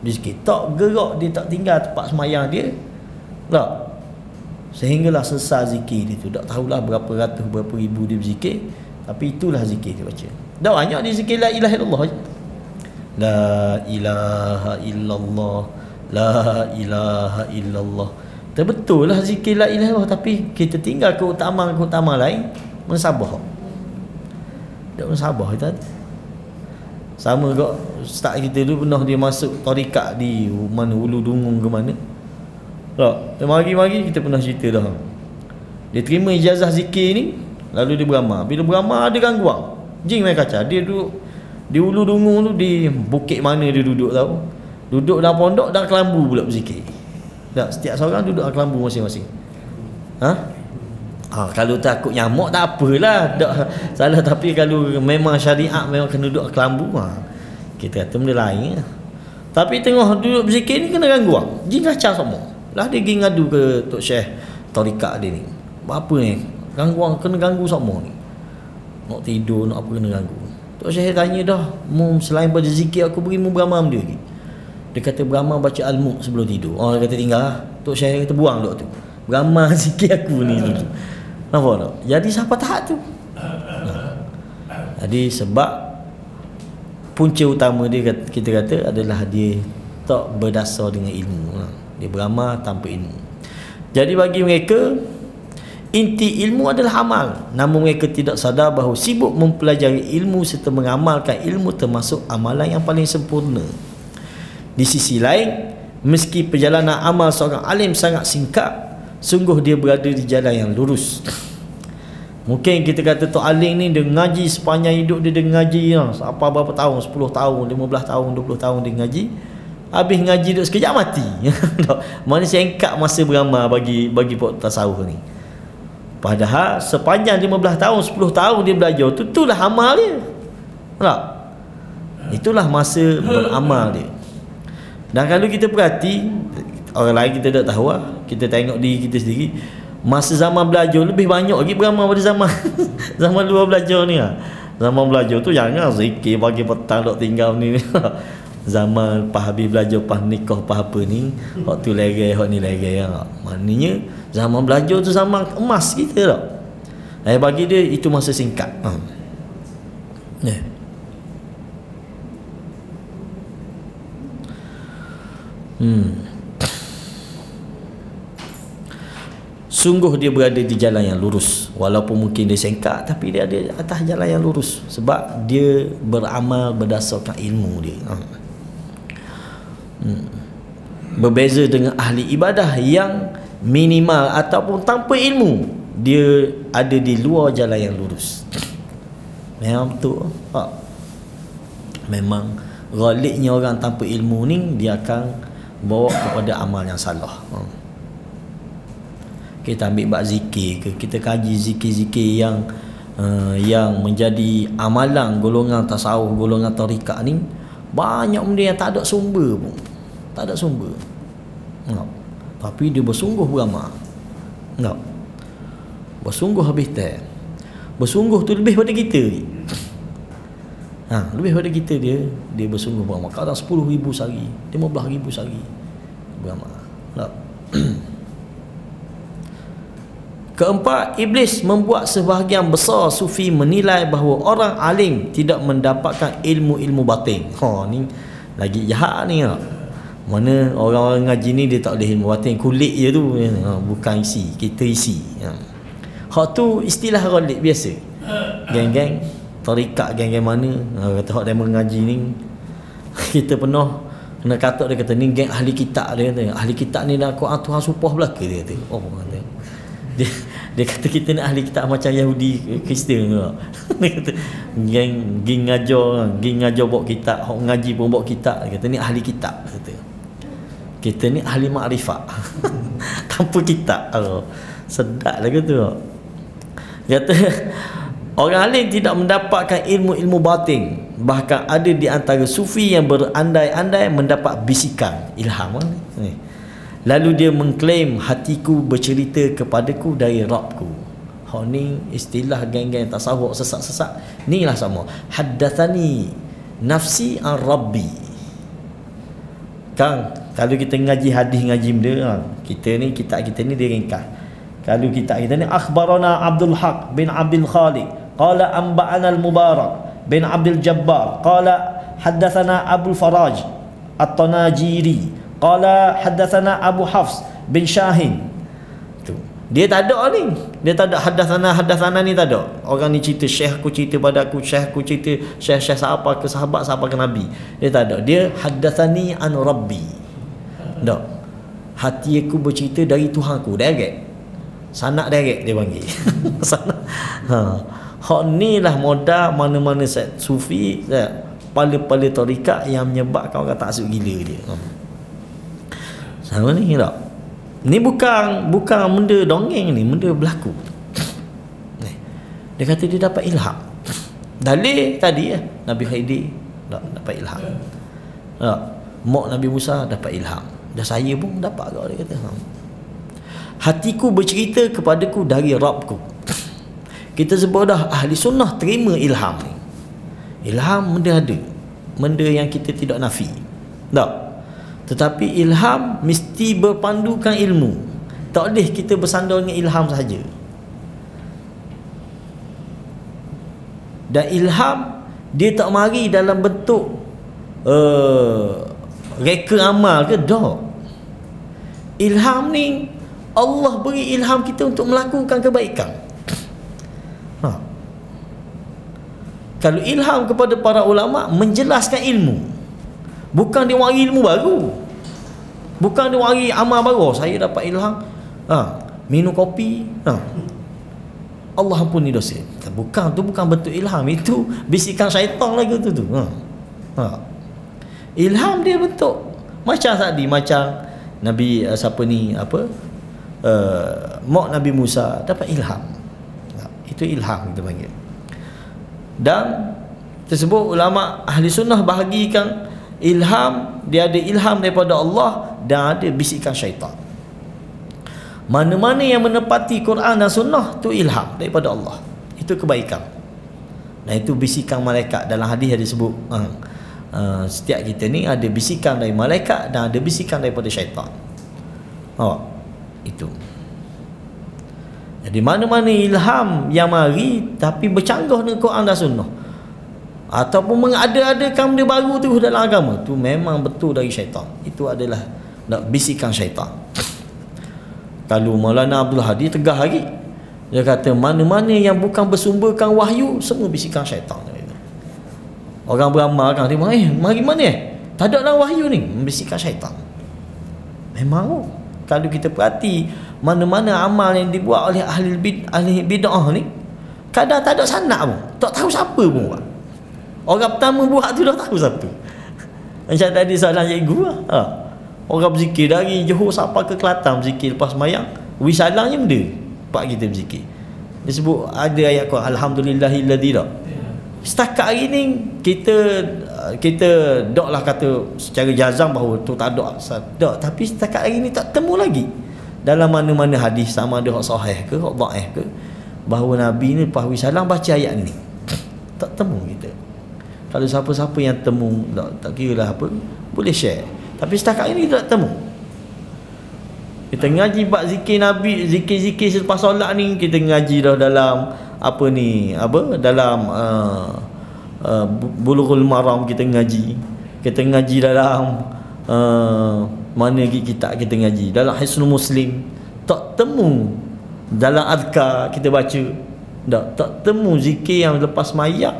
Dia zikir. Tak gerak, dia tak tinggal tempat semayang dia. Sehinggalah selesai zikir dia tu. Tak tahulah berapa ratus, berapa ribu dia berzikir. Tapi itulah zikir dia baca. Dah banyak dia zikir la ilaha illallah je. La ilaha illallah, la ilaha illallah. Betul lah zikir la ilaha illallah, tapi kita tinggal keutamaan lain, mensabah. Tak mensabah kita. Sama juga ustaz kita dulu pernah dia masuk tarikat di mana Ulu Dungung ke mana. Dia mari-mari kita pernah cerita dah. Dia terima ijazah zikir ni, lalu dia beramal. Bila beramal ada gangguan, jing main kacau. Dia duduk di Ulu Dungung tu, di bukit mana dia duduk tahu. Duduk dalam pondok dan kelambu pula berzikir. Setiap seorang duduk dalam kelambu masing-masing. Kalau takut nyamuk tak apalah, tak salah. Tapi kalau memang syariat memang kena duduk kelambu, kita kata benda lain. Tapi tengah duduk berzikir ni kena gangguan. Jin kacau semua. Lah dia pergi ngadu ke Tok Syekh tarikat dia ni. Apa ni? Gangguan, kena ganggu semua ni. Nak tidur, nak apa kena ganggu. Tok Syekh tanya dah, mu selain baca zikir aku beri mu beramah dia lagi. Dia kata beramah baca al-mulk sebelum tidur. Oh, dia kata tinggal lah. Tok Syekh kata buang duk tu. Beramah zikir aku ni dulu. Nampak tak? Jadi siapa tahap tu? Jadi sebab punca utama dia kita kata adalah dia tak berdasar dengan ilmu. Dia beramal tanpa ilmu. Jadi bagi mereka inti ilmu adalah amal. Namun mereka tidak sadar bahawa sibuk mempelajari ilmu serta mengamalkan ilmu termasuk amalan yang paling sempurna. Di sisi lain, meski perjalanan amal seorang alim sangat singkat, sungguh dia berada di jalan yang lurus. Mungkin kita kata Tok Alim ni dia ngaji sepanjang hidup dia ngaji apa berapa tahun, 10 tahun, 15 tahun, 20 tahun dia ngaji. Habis ngaji duk sekejap mati. Mana singkat masa beramal bagi pok tasawuf ni. Padahal sepanjang 15 tahun, 10 tahun dia belajar, itulah amal dia. Tak? Itulah masa beramal dia. Dan kalau kita perhati, orang lain kita tak tahu lah, kita tengok diri kita sendiri, masa zaman belajar lebih banyak lagi beramal pada zaman zaman luar belajar ni lah. Zaman belajar tu jangan zikir pagi petang dok tinggal ni. Zaman pas habis belajar, pas nikah, pas apa ni, waktu legai, hak ni legai lah. Maknanya zaman belajar tu zaman emas kita tak. Bagi dia itu masa singkat. Sungguh dia berada di jalan yang lurus. Walaupun mungkin dia singkat, tapi dia ada atas jalan yang lurus. Sebab dia beramal berdasarkan ilmu dia. Berbeza dengan ahli ibadah yang minimal ataupun tanpa ilmu, dia ada di luar jalan yang lurus. Memang betul. Memang ghaliknya orang tanpa ilmu ni, dia akan bawa kepada amal yang salah. Kita ambil bab zikir ke, kita kaji zikir-zikir yang menjadi amalan golongan tasawuf, golongan tarikat ni, banyak benda yang tak ada sumber pun. Tak ada sumber. Tapi dia bersungguh beramal. Bersungguh habis tak. Bersungguh tu lebih pada kita ni. Lebih pada kita dia bersungguh beramal. Kadang 10,000 sehari, 15,000 sehari beramal. Keempat, iblis membuat sebahagian besar sufi menilai bahawa orang alim tidak mendapatkan ilmu-ilmu batin. Ni lagi jahat ni. Mana orang-orang ngaji ni dia tak boleh ilmu batin, kulit je tu, bukan isi, kita isi. Hak tu istilah ghalik biasa. Geng-geng tarikat, geng-geng mana kata hak dia mengaji ni, kita pernah kena katak, dia kata ni geng ahli kitab, dia kata ahli kitab ni dah Quran Tuhan supah belaka, dia kata. Kata dia kata kita ni ahli kitab macam Yahudi Kristian tu. Dia kata geng ngajar bawa kitab, hak ngaji pun bawa kitab. Dia kata ni ahli kitab, kata kita ni ahli makrifat. Tanpa kitab. Sedap lah kata. Dia kata orang alim tidak mendapatkan ilmu-ilmu batin. Bahkan ada di antara sufi yang berandai-andai mendapat bisikan ilham ni. Lalu dia mengklaim hatiku bercerita kepadaku dari Rabbku. Ni istilah geng-geng tasawuf sesak-sesak. Ni lah sama. Haddathani nafsi an Rabbi. Kang, kalau kita ngaji hadis, ngaji benda, kita ni kitab kita ni dia ringkas. Kalau kitab kita ni akhbarana Abdul Haq bin Abdul Khaliq qala anba'ana al-Mubarak bin Abdul Jabbar qala haddathana Abu Faraj At-Tanajiri qala haddathana Abu Hafs bin Shahin. Tu dia tak ada ni, dia tak ada haddathana ni, tak ada. Orang ni cerita syekh aku cerita pada aku, syekh aku cerita syekh siapa ke sahabat, siapa ke nabi. Dia tak ada. Dia haddathani an Rabbi. Tak. Hati aku bercerita dari Tuhanku. Direct. Sanak direct dia panggil. Sanak. Hak ni lah modal mana-mana sufi, pala-pala tarikat yang menyebabkan orang taksub gila dia. Sama ni tak? Ni bukan benda dongeng ni, benda berlaku. Dia kata dia dapat ilham. Dalil tadi Nabi Khidir dapat ilham. mak Nabi Musa dapat ilham, dah saya pun dapat kau, dia kata. Hatiku bercerita kepadaku dari Rabbku. Kita sebut dah ahli sunnah terima ilham ni. Ilham benda ada, benda yang kita tidak nafi, tak? Tetapi ilham mesti berpandukan ilmu. Tak boleh kita bersandar dengan ilham saja. Dan ilham dia tak mari dalam bentuk reka amal ke, tak. Ilham ni Allah beri ilham kita untuk melakukan kebaikan. Kalau ilham kepada para ulama menjelaskan ilmu, bukan dia wari ilmu baru, bukan dia wari amal baru. Saya dapat ilham, minum kopi, Allah ampuni dosa. Bukan, tu bukan bentuk ilham, itu bisikan syaitan lagi tu. Ilham dia bentuk macam tadi, macam Nabi mak Nabi Musa dapat ilham. Itu ilham kita panggil. Dan tersebut ulama ahli sunnah bahagikan ilham, dia ada ilham daripada Allah dan ada bisikan syaitan. Mana-mana yang menepati Quran dan sunnah tu ilham daripada Allah, itu kebaikan. Dan itu bisikan malaikat. Dalam hadis ada disebut setiap kita ni ada bisikan dari malaikat dan ada bisikan daripada syaitan. Itu. Jadi mana-mana ilham yang mari tapi bercanggah dengan Quran dan sunnah, ataupun mengada-adakan benda baru tu dalam agama, tu memang betul dari syaitan. Itu adalah bisikan syaitan. Kalau Maulana Abdul Hadi tegah lagi, dia kata mana-mana yang bukan bersumberkan wahyu, semua bisikan syaitan. Orang beramal kan, dia mari mana tak ada dalam wahyu ni, bisikan syaitan. Memang kalau kita perhati mana-mana amal yang dibuat oleh ahli bid'ah ni, kadang tak ada sanad pun, tak tahu siapa pun buat. Orang pertama buat tu dah tahu siapa. Macam tadi soalan cikgu, orang berzikir dari Johor sampai ke Kelantan, berzikir lepas mayang, wisalangnya benda pak kita berzikir. Dia sebut ada ayat Quran, alhamdulillahilladzi dah. Setakat hari ni kita doklah kata secara jazam bahawa tu tak ada, tapi setakat hari ni tak temu lagi dalam mana-mana hadis, sama ada hak sahih ke hak dhaif ke, bahawa Nabi ni lepas wisalam baca ayat ni. Tak temu kita. Kalau siapa-siapa yang temu, tak kira lah apa, boleh share. Tapi setakat ini tak temu. Kita ngaji bab zikir Nabi, zikir-zikir selepas solat ni, kita ngaji dah dalam dalam Bulughul Maram kita ngaji. Kita ngaji dalam mana kitab kita ngaji, dalam Hisnul Muslim. Tak temu dalam adkar kita baca, tak temu zikir yang lepas mayat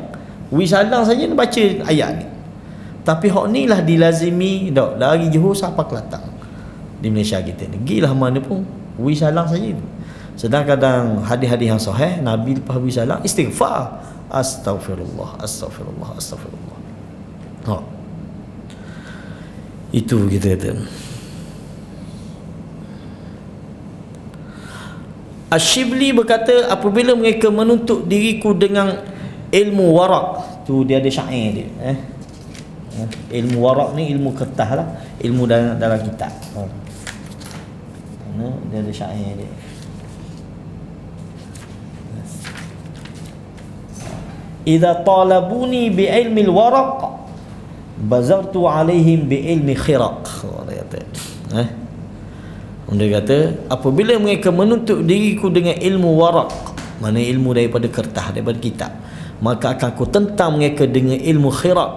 wisalang saja baca ayat ni. Tapi hak ni lah dilazimi dari Johor sampai Kelantan di Malaysia kita ni. Gilah mana pun wisalang saja tu. Sedangkan kadang hadis-hadis yang sahih, Nabi lepas wisalang istighfar, astagfirullah, astagfirullah, astagfirullah. Itu kita kata. Ash-Shibli berkata, apabila mereka menuntut diriku dengan ilmu warak, tu dia ada syair dia, ilmu warak ni ilmu kertas lah, ilmu dalam kitab. Dia ada syair dia. Idza talabuni bi ilmi al-waraq bazartu alaihim bi ilmi khiraq. Dia kata, apabila mereka menuntut diriku dengan ilmu warak, mana ilmu daripada kertas, daripada kitab, maka akan aku tentang mereka dengan ilmu khiraq,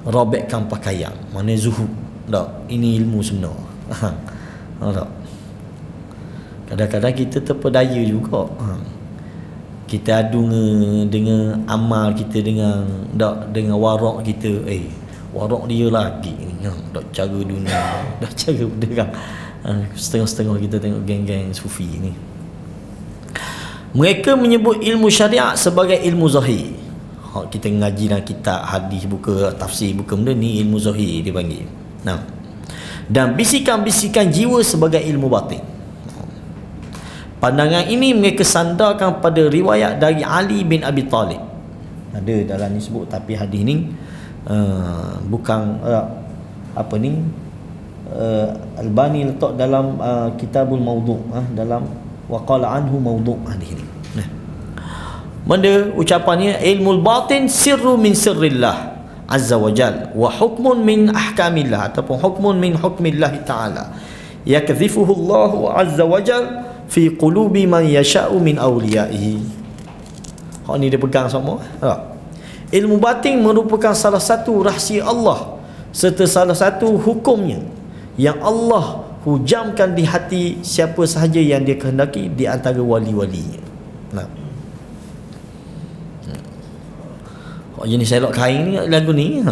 robekkan pakaian, mana zuhud. Tak, ini ilmu sebenar. Tak. Kadang-kadang kita terpedaya juga. Kita adu dengan amal kita, dengan warak kita. Warak dia lagi ni, dak cara dunia, dak cara berderang. Setengah-setengah kita tengok geng-geng sufi ni. Mereka menyebut ilmu syariat sebagai ilmu zahir. Kita ngaji dalam kitab, hadis, buka tafsir, buka benda ni ilmu zahir dia panggil. Dan bisikan-bisikan jiwa sebagai ilmu batin. Pandangan ini mereka sandarkan pada riwayat dari Ali bin Abi Talib. Ada dalam ni sebut, tapi hadis ni bukan apa ni, Albani letak dalam Kitabul Mawdu', dalam waqala anhu mawdu' hadis ni. Benda ucapannya, ilmul batin sirru min sirrillah azza wa jal wa hukmun min ahkamillah, ataupun hukmun min hukmillah ta'ala yakzifuhu Allah azza wa jal fi qulubi man yasha'u min awliyaihi. Hak ni dia pegang semua. Ilmu batin merupakan salah satu rahsia Allah serta salah satu hukumnya yang Allah hujamkan di hati siapa sahaja yang dia kehendaki di antara wali-walinya. Jenis selok kain ni lagu ni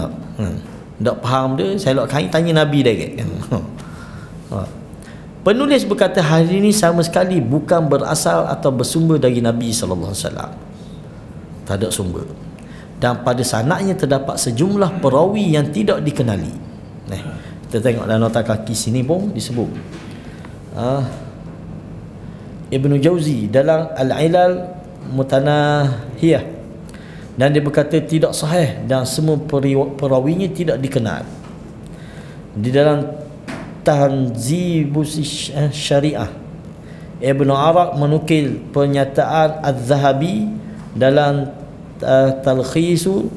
tak faham dia, selok kain tanya Nabi direct. Penulis berkata hari ini sama sekali bukan berasal atau bersumber dari Nabi SAW. Tak ada sumber. Dan pada sanadnya terdapat sejumlah perawi yang tidak dikenali. Kita tengok dalam nota kaki sini pun disebut Ibnu Jauzi dalam Al-Ilal Mutanahiyah, dan dia berkata tidak sahih dan semua perawinya tidak dikenal. Di dalam Tanzibus Syariah, Ibnu Araq menukil pernyataan Az-Zahabi dalam Talkhisu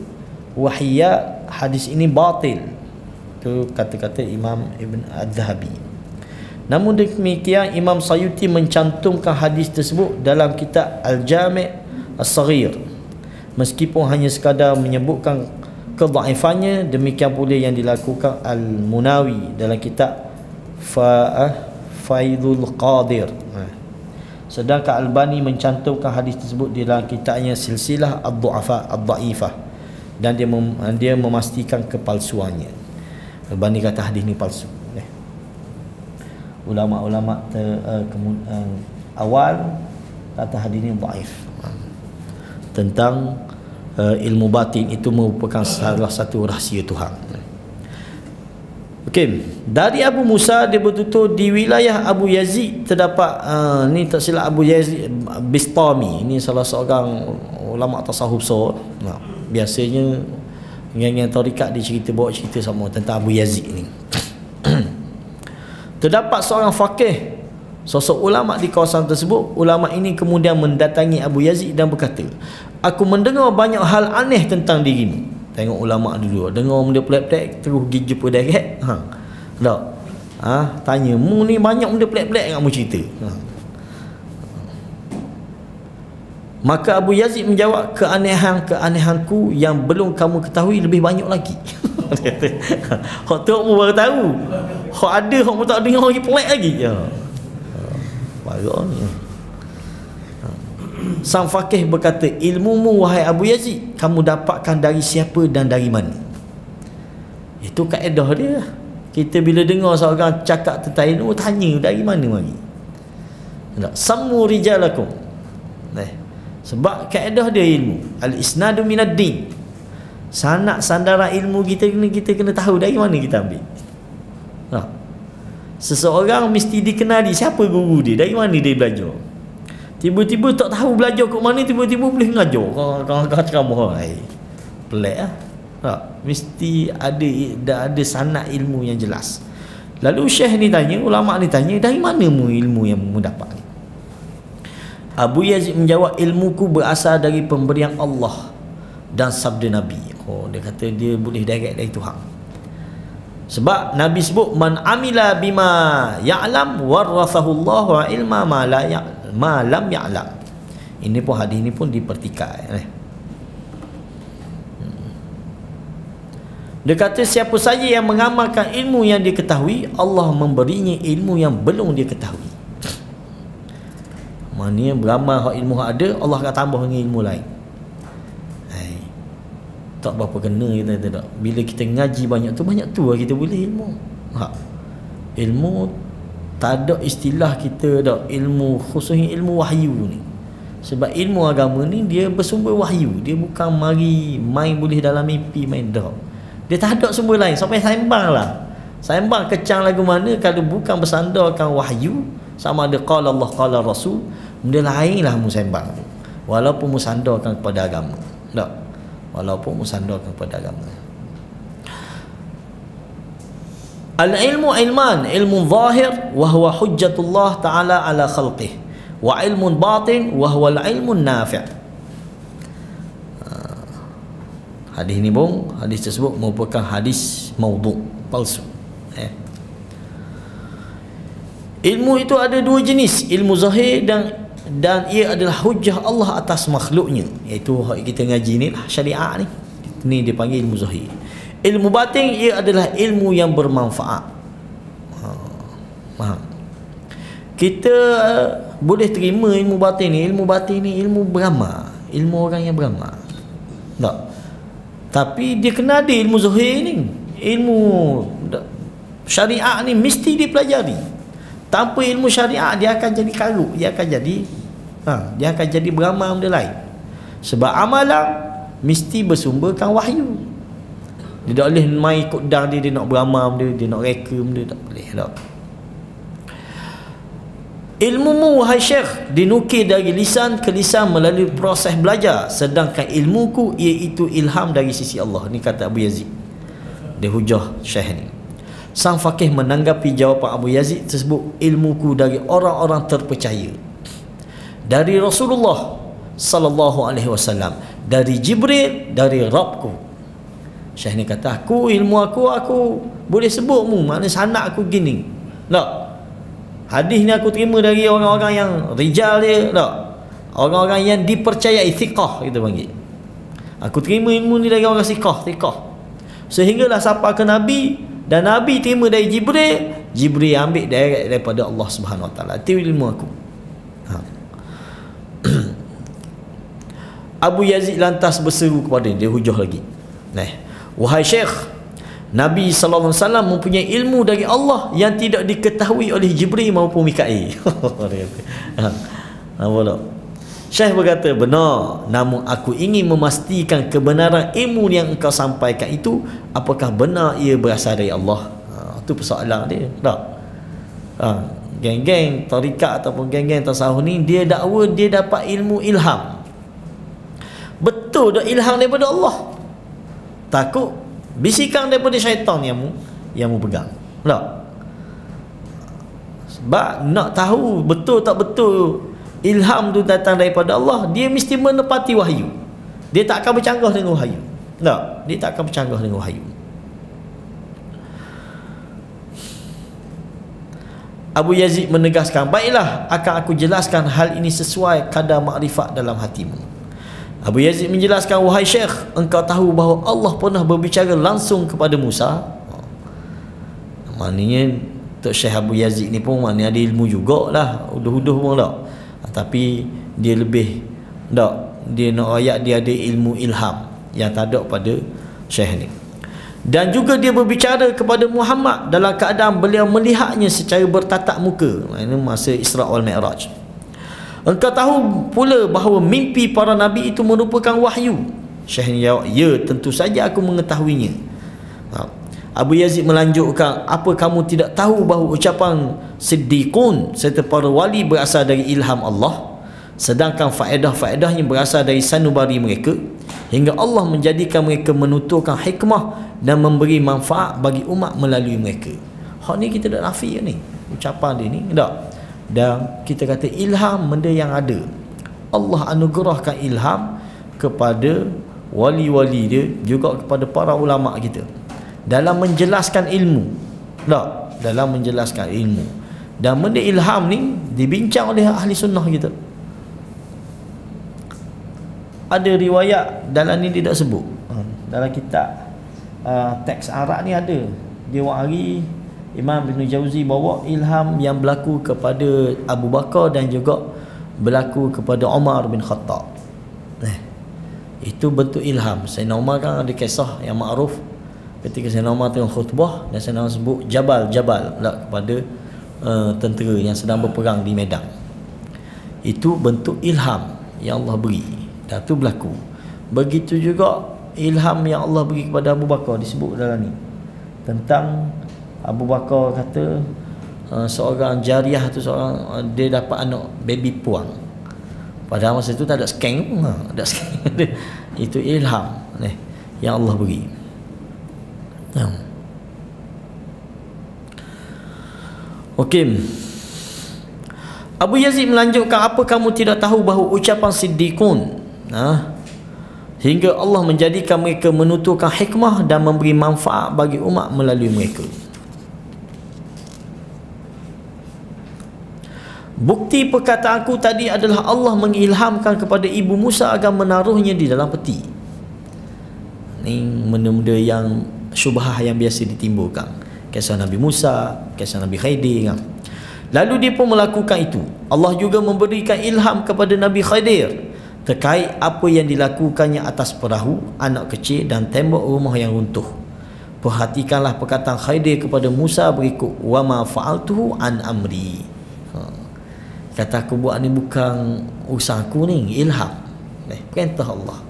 Wahiyat, hadis ini batil. Itu kata-kata Imam Ibn Az-Zahabi. Namun demikian Imam Sayuti mencantumkan hadis tersebut dalam kitab Al-Jami' As-Saghir, meskipun hanya sekadar menyebutkan kedhaifannya. Demikian pula yang dilakukan Al-Munawi dalam kitab Faidul Qadir. Sedangkan Albani mencantumkan hadis tersebut di dalam kitabnya Silsilah Ad-Dha'ifah, dan dia memastikan kepalsuannya. Albani kata hadis ni palsu. Ulama-ulama awal kata hadis ni dhaif. Tentang ilmu batin itu merupakan salah satu rahsia Tuhan. Okey, dari Abu Musa dia bertutur di wilayah Abu Yazid terdapat ni tak silap Abu Yazid Bistami. Ini salah seorang ulama tasawuf besar. Biasanya yang tarikat dia bawa cerita sama tentang Abu Yazid ni. Terdapat seorang faqih, sosok ulama di kawasan tersebut. Ulama ini kemudian mendatangi Abu Yazid dan berkata, aku mendengar banyak hal aneh tentang dirimu. Tengok ulama dulu, dengar benda pelik-pelik terus pergi jumpa direct. Tak. Tanya, mu ni banyak benda pelik-pelik enggak mu cerita. Maka Abu Yazid menjawab, keanehanku yang belum kamu ketahui lebih banyak lagi. Hak tu mu baru tahu. Hak ada hak mu tak dengar lagi pelik lagi. Bagus ni. Sang faqih berkata, ilmumu wahai Abu Yazid, kamu dapatkan dari siapa dan dari mana? Itu kaedah dia. Kita bila dengar seorang cakap tentang ilmu, tanya dari mana mari. Sammu rijalakum. Sebab kaedah dia ilmu. Al-isnadu minad din. Sandaran ilmu kita kena tahu dari mana kita ambil. Seseorang mesti dikenali siapa guru dia, dari mana dia belajar. Tiba-tiba tak tahu belajar kat mana, tiba-tiba boleh mengajar kau ceramah. Pelik lah. Mesti ada sanad ilmu yang jelas. Lalu syekh ni tanya, ulama ni tanya, dari mana mu ilmu yang mu dapat ni? Abu Yazid menjawab, ilmuku berasal dari pemberian Allah dan sabda Nabi. Dia kata dia boleh direct dari Tuhan. Sebab Nabi sebut, man amila bima ya'lam warathahu Allah ilma ma lam ya'lam. Ini pun hadis ini pun dipertikai. Dia kata siapa saja yang mengamalkan ilmu yang dia ketahui, Allah memberinya ilmu yang belum dia ketahui. Maknanya beramal hak ilmu hak ada, Allah akan tambah dengan ilmu lain. Tak berapa kena kita tak. Bila kita ngaji banyak tu lah kita boleh ilmu. Ilmu tak ada istilah kita dak, ilmu khususnya ilmu wahyu ni. Sebab ilmu agama ni dia bersumber wahyu. Dia bukan mari main boleh dalam mimpi main dak. Dia tak ada sumber lain. Sampai sembang lah. Sembang kecang lagu mana kalau bukan bersandarkan wahyu, sama ada qala Allah qala Rasul, benda lain lah mu sembang tu. Walaupun mu sandarkan kepada agama. Tak. Walaupun mu sandarkan kepada agama. Al-ilmu ilman, ilmu zahir wa huwa hujjatullah ta'ala ala khalqih, wa ilmun batin wa huwa al-ilmun nafi'. Hadis ni hadis tersebut merupakan hadis maudhu', palsu. Ilmu itu ada dua jenis, ilmu zahir dan ia adalah hujjah Allah atas makhluknya, iaitu kita ngaji ni lah, syariat ni dipanggil ilmu zahir. Ilmu batin ia adalah ilmu yang bermanfaat. Faham? Kita boleh terima ilmu batin ni ilmu beramal, ilmu orang yang beramal, tak? Tapi dia kena ada ilmu zahir ni, ilmu syariat ni mesti dipelajari. Tanpa ilmu syariat dia akan jadi karuk, dia akan jadi beramal benda lain. Sebab amalan mesti bersumberkan wahyu. Dia tak boleh main ikut dang dia nak beramal benda, dia nak reka benda, tak boleh tak. Ilmumu wahai syekh dinukil dari lisan ke lisan melalui proses belajar, sedangkan ilmuku iaitu ilham dari sisi Allah. Ni kata Abu Yazid. Dia hujah syekh ni. Sang faqih menanggapi jawapan Abu Yazid tersebut, ilmuku dari orang-orang terpercaya, dari Rasulullah sallallahu alaihi wasallam, dari Jibril, dari Rabbku. Syekh ni kata, ilmu aku boleh sebutmu, maknanya sanak aku gini. Tak? Hadis ni aku terima dari orang-orang yang rijal dia, tak? Orang-orang yang dipercayai, thiqah kita panggil. Aku terima ilmu ni dari orang thiqah. Sehinggalah sampai ke Nabi, dan Nabi terima dari Jibril ambil direct daripada Allah Subhanahu Wa Taala. Itu ilmu aku. Abu Yazid lantas berseru kepada dia hujah lagi. Wahai Syekh, Nabi sallallahu alaihi wasallam mempunyai ilmu dari Allah yang tidak diketahui oleh Jibril maupun Mikail. Nampak? Syekh berkata, benar, namun aku ingin memastikan kebenaran ilmu yang engkau sampaikan itu, apakah benar ia berasal dari Allah? Itu persoalan dia. Tak? Geng-geng tarikat ataupun geng-geng tasawuf ni, dia dakwa dia dapat ilmu ilham. Betul dah ilham daripada Allah? Takut bisikan daripada syaitan yang mu pegang. Tak? Sebab nak tahu betul tak betul ilham tu datang daripada Allah, dia mesti menepati wahyu. Dia tak akan bercanggah dengan wahyu. Tak? Dia tak akan bercanggah dengan wahyu. Abu Yazid menegaskan, baiklah, akan aku jelaskan hal ini sesuai kadar makrifat dalam hatimu. Abu Yazid menjelaskan, wahai Syekh, engkau tahu bahawa Allah pernah berbicara langsung kepada Musa. Maknanya Tok Syekh Abu Yazid ni pun maknanya ada ilmu jugalah, uduh-uduh pun tak. Tapi dia lebih dia nak ayat dia ada ilmu ilham yang tak ada pada Syekh ni. Dan juga dia berbicara kepada Muhammad dalam keadaan beliau melihatnya secara bertatap muka. Ini masa Isra' wal Mi'raj. Engkau tahu pula bahawa mimpi para nabi itu merupakan wahyu. Syekh ni jawab, ya, tentu saja aku mengetahuinya. Abu Yazid melanjutkan, apa kamu tidak tahu bahawa ucapan siddiqun serta para wali berasal dari ilham Allah, sedangkan faedah-faedahnya berasal dari sanubari mereka, hingga Allah menjadikan mereka menuturkan hikmah dan memberi manfaat bagi umat melalui mereka. Hak ni kita tak nafi ni, ucapan dia ni tak. Dan kita kata ilham benda yang ada. Allah anugerahkan ilham kepada wali-wali dia, juga kepada para ulama kita dalam menjelaskan ilmu. Tak? Dalam menjelaskan ilmu. Dan benda ilham ni dibincang oleh ahli sunnah kita. Ada riwayat dalam ni dia tak sebut. Dalam kitab teks Arab ni ada. Dia hari Imam Ibn Jauzi bawa ilham yang berlaku kepada Abu Bakar dan juga berlaku kepada Umar bin Khattab. Itu bentuk ilham. Sayyidina Umar kan ada kisah yang makruf ketika Sayyidina Umar tengah khutbah dan Sayyidina Umar sebut jabal lah kepada tentera yang sedang berperang di medan. Itu bentuk ilham yang Allah beri, dan itu berlaku. Begitu juga ilham yang Allah beri kepada Abu Bakar disebut dalam ni, tentang Abu Bakar kata seorang jariah tu, seorang dia dapat anak baby puang. Padahal masa itu tak ada scan pun, ada scan. Itu ilham yang Allah beri. Okey. Abu Yazid melanjutkan, apa kamu tidak tahu bahawa ucapan siddiqun hingga Allah menjadikan mereka menuturkan hikmah dan memberi manfaat bagi umat melalui mereka. Bukti perkataanku tadi adalah Allah mengilhamkan kepada ibu Musa agar menaruhnya di dalam peti. Ini benda-benda yang syubhah yang biasa ditimbulkan. Kisah Nabi Musa, kisah Nabi Khidir kan. Lalu dia pun melakukan itu. Allah juga memberikan ilham kepada Nabi Khidir terkait apa yang dilakukannya atas perahu, anak kecil dan tembok rumah yang runtuh. Perhatikanlah perkataan Khidir kepada Musa berikut, wa ma fa'altuhu an amri. Kata aku buat ni bukan usahaku ni, ilham, perintah Allah.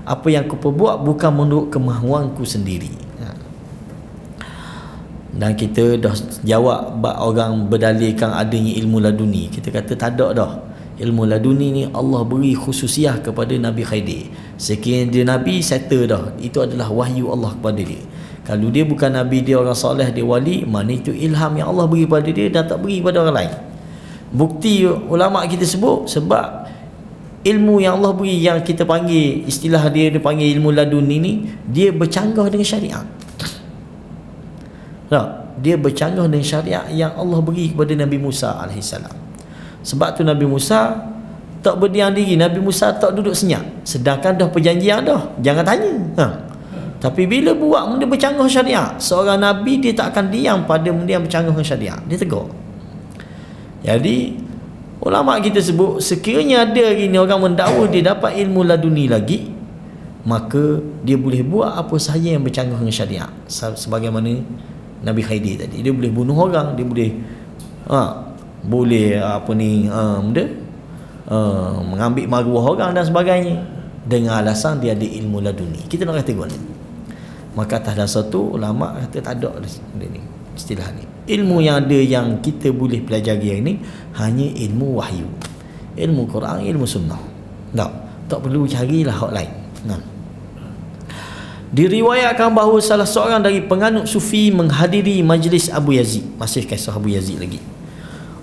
Apa yang aku perbuat bukan menurut kemahuanku sendiri. Dan kita dah jawab orang berdalilkan adanya ilmu laduni. Kita kata tak ada dah. Ilmu laduni ni Allah beri khususiah kepada Nabi Khidir. Sekiranya dia Nabi, settle dah. Itu adalah wahyu Allah kepada dia. Kalau dia bukan Nabi, dia orang soleh, dia wali, mana itu ilham yang Allah beri pada dia dan tak beri pada orang lain. Bukti ulama kita sebut sebab ilmu yang Allah beri, yang kita panggil, istilah dia panggil ilmu laduni ni, dia bercanggah dengan syariat. Dia bercanggah dengan syariat yang Allah beri kepada Nabi Musa AS. Sebab tu Nabi Musa tak berdiam diri, Nabi Musa tak duduk senyap, sedangkan dah perjanjian dah, jangan tanya. Tapi bila buat benda bercanggah syariat, seorang Nabi dia tak akan diam pada benda yang bercanggah dengan syariat, dia tegur. Jadi ulama kita sebut, sekiranya ada hari ni orang mendakwa dia dapat ilmu laduni lagi, maka dia boleh buat apa sahaja yang bercanggah dengan syariat. Sebagaimana Nabi Khidir tadi, dia boleh bunuh orang, dia boleh mengambil maruah orang dan sebagainya, dengan alasan dia ada ilmu laduni. Kita nak kata guna. Maka atas dasar tu ulama kata tak ada ni istilah ni. Ilmu yang ada yang kita boleh pelajari hari ni hanya ilmu wahyu, ilmu Quran, ilmu sunnah. Tak perlu carilah hak lain. Diriwayatkan bahawa salah seorang dari penganut sufi menghadiri majlis Abu Yazid. Masih kisah Abu Yazid lagi.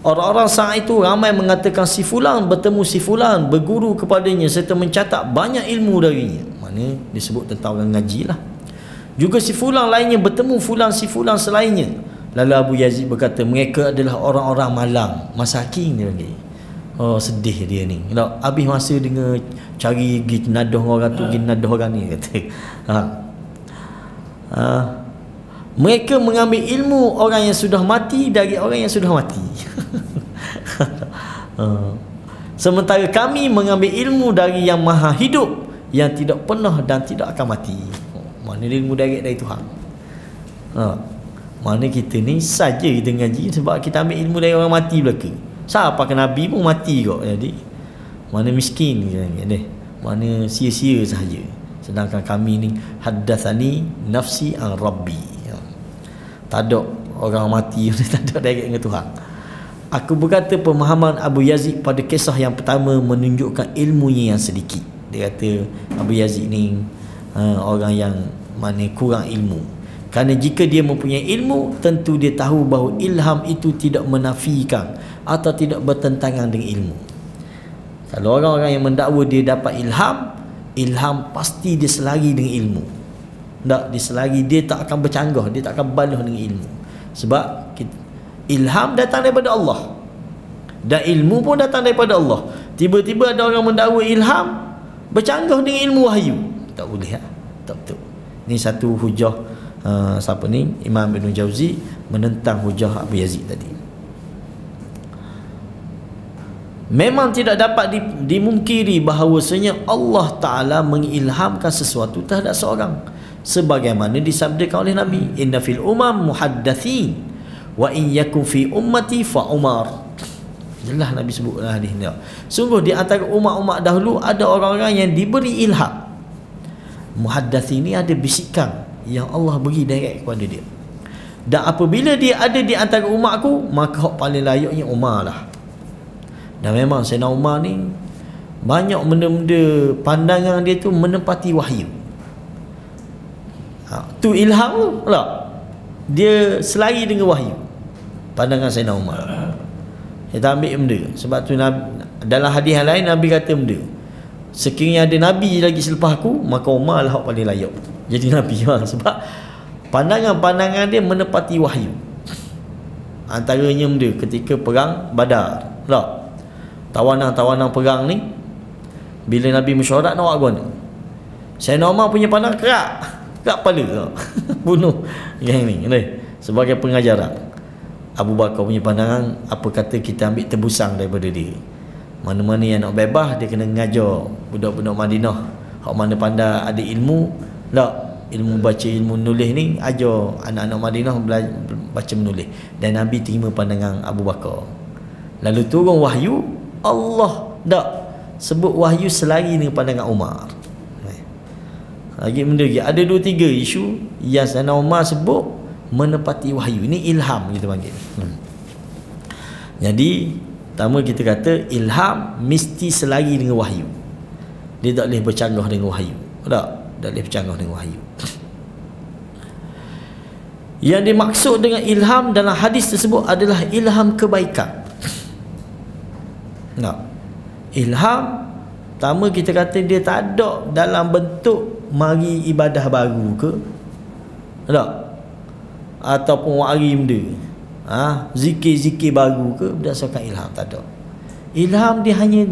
Orang-orang saat itu ramai mengatakan si fulan bertemu si fulan, berguru kepadanya serta mencatat banyak ilmu darinya. Mana disebut tentang orang ngaji lah. Juga si fulan lainnya bertemu fulan si fulan selainnya. Lalu Abu Yazid berkata, mereka adalah orang-orang malang, masakin dia panggil. Oh, sedih dia ni. Habis masa dengan cari pergi nadah orang tu, pergi nadah orang ni, kata. Mereka mengambil ilmu orang yang sudah mati dari orang yang sudah mati. Sementara kami mengambil ilmu dari yang maha hidup, yang tidak pernah dan tidak akan mati. Mana ilmu dari Tuhan. Mana kita ni saja kita ngaji sebab kita ambil ilmu dari orang mati belaka. Siapa ke Nabi pun mati kok. Jadi mana miskin deh. Mana sia-sia sahaja. Sedangkan kami ni haddatsani nafsi an rabbi. Tak ada orang mati, tak ada direct dengan Tuhan. Aku berkata pemahaman Abu Yazid pada kisah yang pertama menunjukkan ilmunya yang sedikit. Dia kata Abu Yazid ni orang yang mana kurang ilmu. Kerana jika dia mempunyai ilmu, tentu dia tahu bahawa ilham itu tidak menafikan atau tidak bertentangan dengan ilmu. Kalau orang-orang yang mendakwa dia dapat ilham, ilham pasti dia selari dengan ilmu. Tak diselari, dia tak akan bercanggah, dia tak akan baluh dengan ilmu. Sebab ilham datang daripada Allah dan ilmu pun datang daripada Allah. Tiba-tiba ada orang mendakwa ilham bercanggah dengan ilmu wahyu, tak boleh. Tak betul. Ini satu hujah siapa ni, Imam Ibn Jauzi menentang hujah Abu Yazid tadi. Memang tidak dapat dimungkiri bahawasanya Allah Ta'ala mengilhamkan sesuatu terhadap seorang, sebagaimana disabdakan oleh Nabi, inna fil umam muhaddathin wa in yakun fi ummati fa Umar. Jelas Nabi sebutlah hadis ni. Sungguh di antara umat-umat dahulu ada orang-orang yang diberi ilham. Muhaddathin ni ada bisikan yang Allah beri direct kepada dia. Dan apabila dia ada di antara umatku, maka hak paling layaknya Umar lah. Dan memang Sayyidina Umar ni banyak benda-benda pandangan dia tu menempati wahyu. Tu ilham tu lah. Dia selari dengan wahyu. pandangan Sayyidina Umar. Kita ambil benda. Sebab tu dalam hadis yang lain Nabi kata benda, sekiranya ada Nabi lagi selepas aku, maka Umar lah paling layak jadi Nabi. Sebab pandangan-pandangan dia menepati wahyu. Antaranya benda ketika perang Badar tak? Tawanan-tawanan perang ni, bila Nabi mesyuarat nak buat mana, Sayyidina Umar punya pandang kerak kepala bunuh yang ni sebagai pengajaran. Abu Bakar punya pandangan, apa kata kita ambil tebusan daripada dia, mana-mana yang nak bebas dia kena ngajar budak-budak Madinah hak mana pandai ada ilmu tak, ilmu baca, ilmu nulis ni, ajar anak-anak Madinah baca menulis. Dan Nabi terima pandangan Abu Bakar. Lalu turun wahyu, Allah tak sebut wahyu selari dengan pandangan Umar. Lagi benda lagi, ada 2-3 isu yang Sayyidina Umar sebut menepati wahyu. Ini ilham kita panggil. Jadi pertama kita kata ilham mesti selari dengan wahyu. Dia tak boleh bercanggah dengan wahyu. Tak boleh bercanggah dengan wahyu. Yang dimaksud dengan ilham dalam hadis tersebut adalah ilham kebaikan. Tak. Ilham pertama kita kata dia tak ada dalam bentuk mari ibadah baru ke, tak, ataupun wari benda, zikir-zikir baru ke, berdasarkan ilham. Tak ada. Ilham dia hanya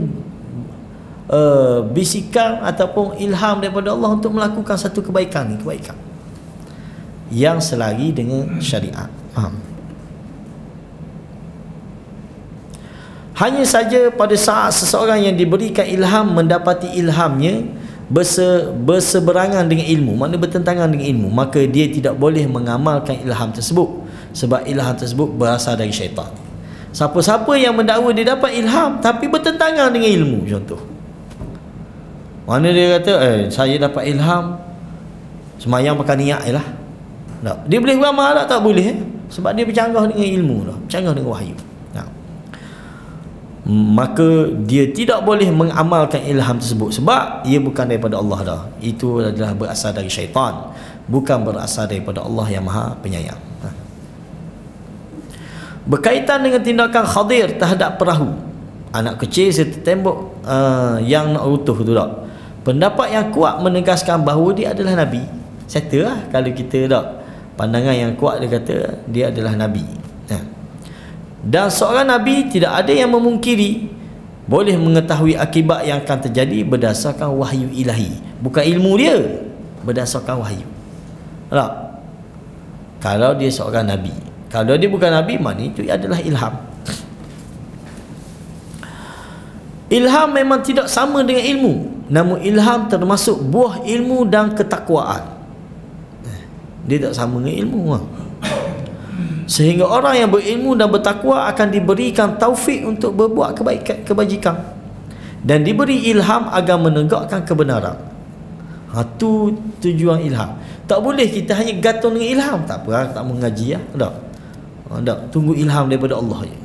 bisikan ataupun ilham daripada Allah untuk melakukan satu kebaikan yang selari dengan syariat. Hanya saja pada saat seseorang yang diberikan ilham mendapati ilhamnya berseberangan dengan ilmu, maknanya bertentangan dengan ilmu, maka dia tidak boleh mengamalkan ilham tersebut, sebab ilham tersebut berasal dari syaitan. Siapa-siapa yang mendakwa dia dapat ilham tapi bertentangan dengan ilmu, contoh mana dia kata saya dapat ilham semayang pakai niat je lah, tak, dia boleh beramal tak? Tak boleh, sebab dia bercanggah dengan ilmu lah, bercanggah dengan wahyu. Maka dia tidak boleh mengamalkan ilham tersebut sebab ia bukan daripada Allah dah. Itu adalah berasal dari syaitan, bukan berasal daripada Allah yang Maha Penyayang. Berkaitan dengan tindakan Khadir terhadap perahu, anak kecil serta tembok yang nak runtuh tu tak, pendapat yang kuat menegaskan bahawa dia adalah Nabi. Settle lah kalau kita tak, pandangan yang kuat dia kata dia adalah Nabi. Dan seorang Nabi tidak ada yang memungkiri boleh mengetahui akibat yang akan terjadi berdasarkan wahyu ilahi, bukan ilmu dia, berdasarkan wahyu. Tak? Kalau dia seorang Nabi, kalau dia bukan Nabi, mana itu adalah ilham. Ilham memang tidak sama dengan ilmu, namun ilham termasuk buah ilmu dan ketakwaan. Dia tak sama dengan ilmu. Sehingga orang yang berilmu dan bertakwa akan diberikan taufik untuk berbuat kebajikan dan diberi ilham agar menegakkan kebenaran. Itu tujuan ilham. Tak boleh kita hanya gantung dengan ilham. Tak apa, tak mengaji lah. Tak. Tunggu ilham daripada Allah je.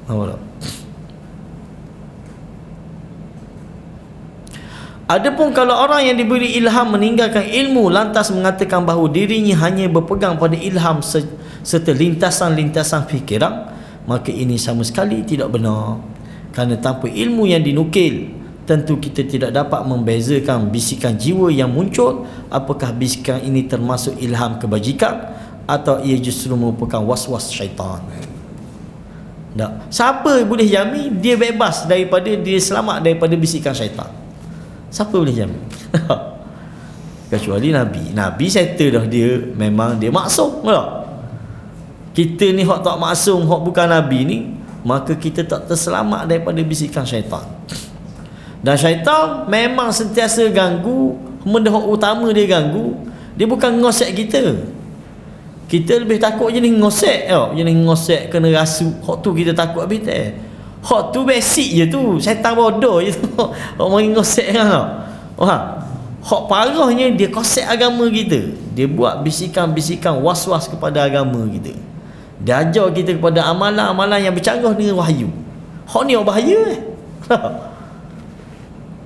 Tak. Adapun kalau orang yang diberi ilham meninggalkan ilmu lantas mengatakan bahawa dirinya hanya berpegang pada ilham serta lintasan-lintasan fikiran, maka ini sama sekali tidak benar. Kerana tanpa ilmu yang dinukil, tentu kita tidak dapat membezakan bisikan jiwa yang muncul, apakah bisikan ini termasuk ilham kebajikan atau ia justru merupakan was-was syaitan. Tak. Siapa boleh jamin dia bebas daripada, dia selamat daripada bisikan syaitan? Siapa boleh jamin? Kecuali Nabi. Nabi settle dah, dia memang dia maksum tak? Kita ni hak tak maksum, hak bukan Nabi ni, maka kita tak terselamat daripada bisikan syaitan. Dan syaitan memang sentiasa ganggu. Benda hak utama dia ganggu, dia bukan ngosek kita. Kita lebih takut jenis ngosek tau. Jenis ngosek kena rasuk, hak tu kita takut habis tak. Hak tu basic je tu, syaitan bodoh je tu. Hak mari ngosek kan tau. Hak parahnya dia kosek agama kita. Dia buat bisikan-bisikan was-was kepada agama kita. Dia ajar kita kepada amalan-amalan yang bercanggah dengan wahyu. Hak ni bahaya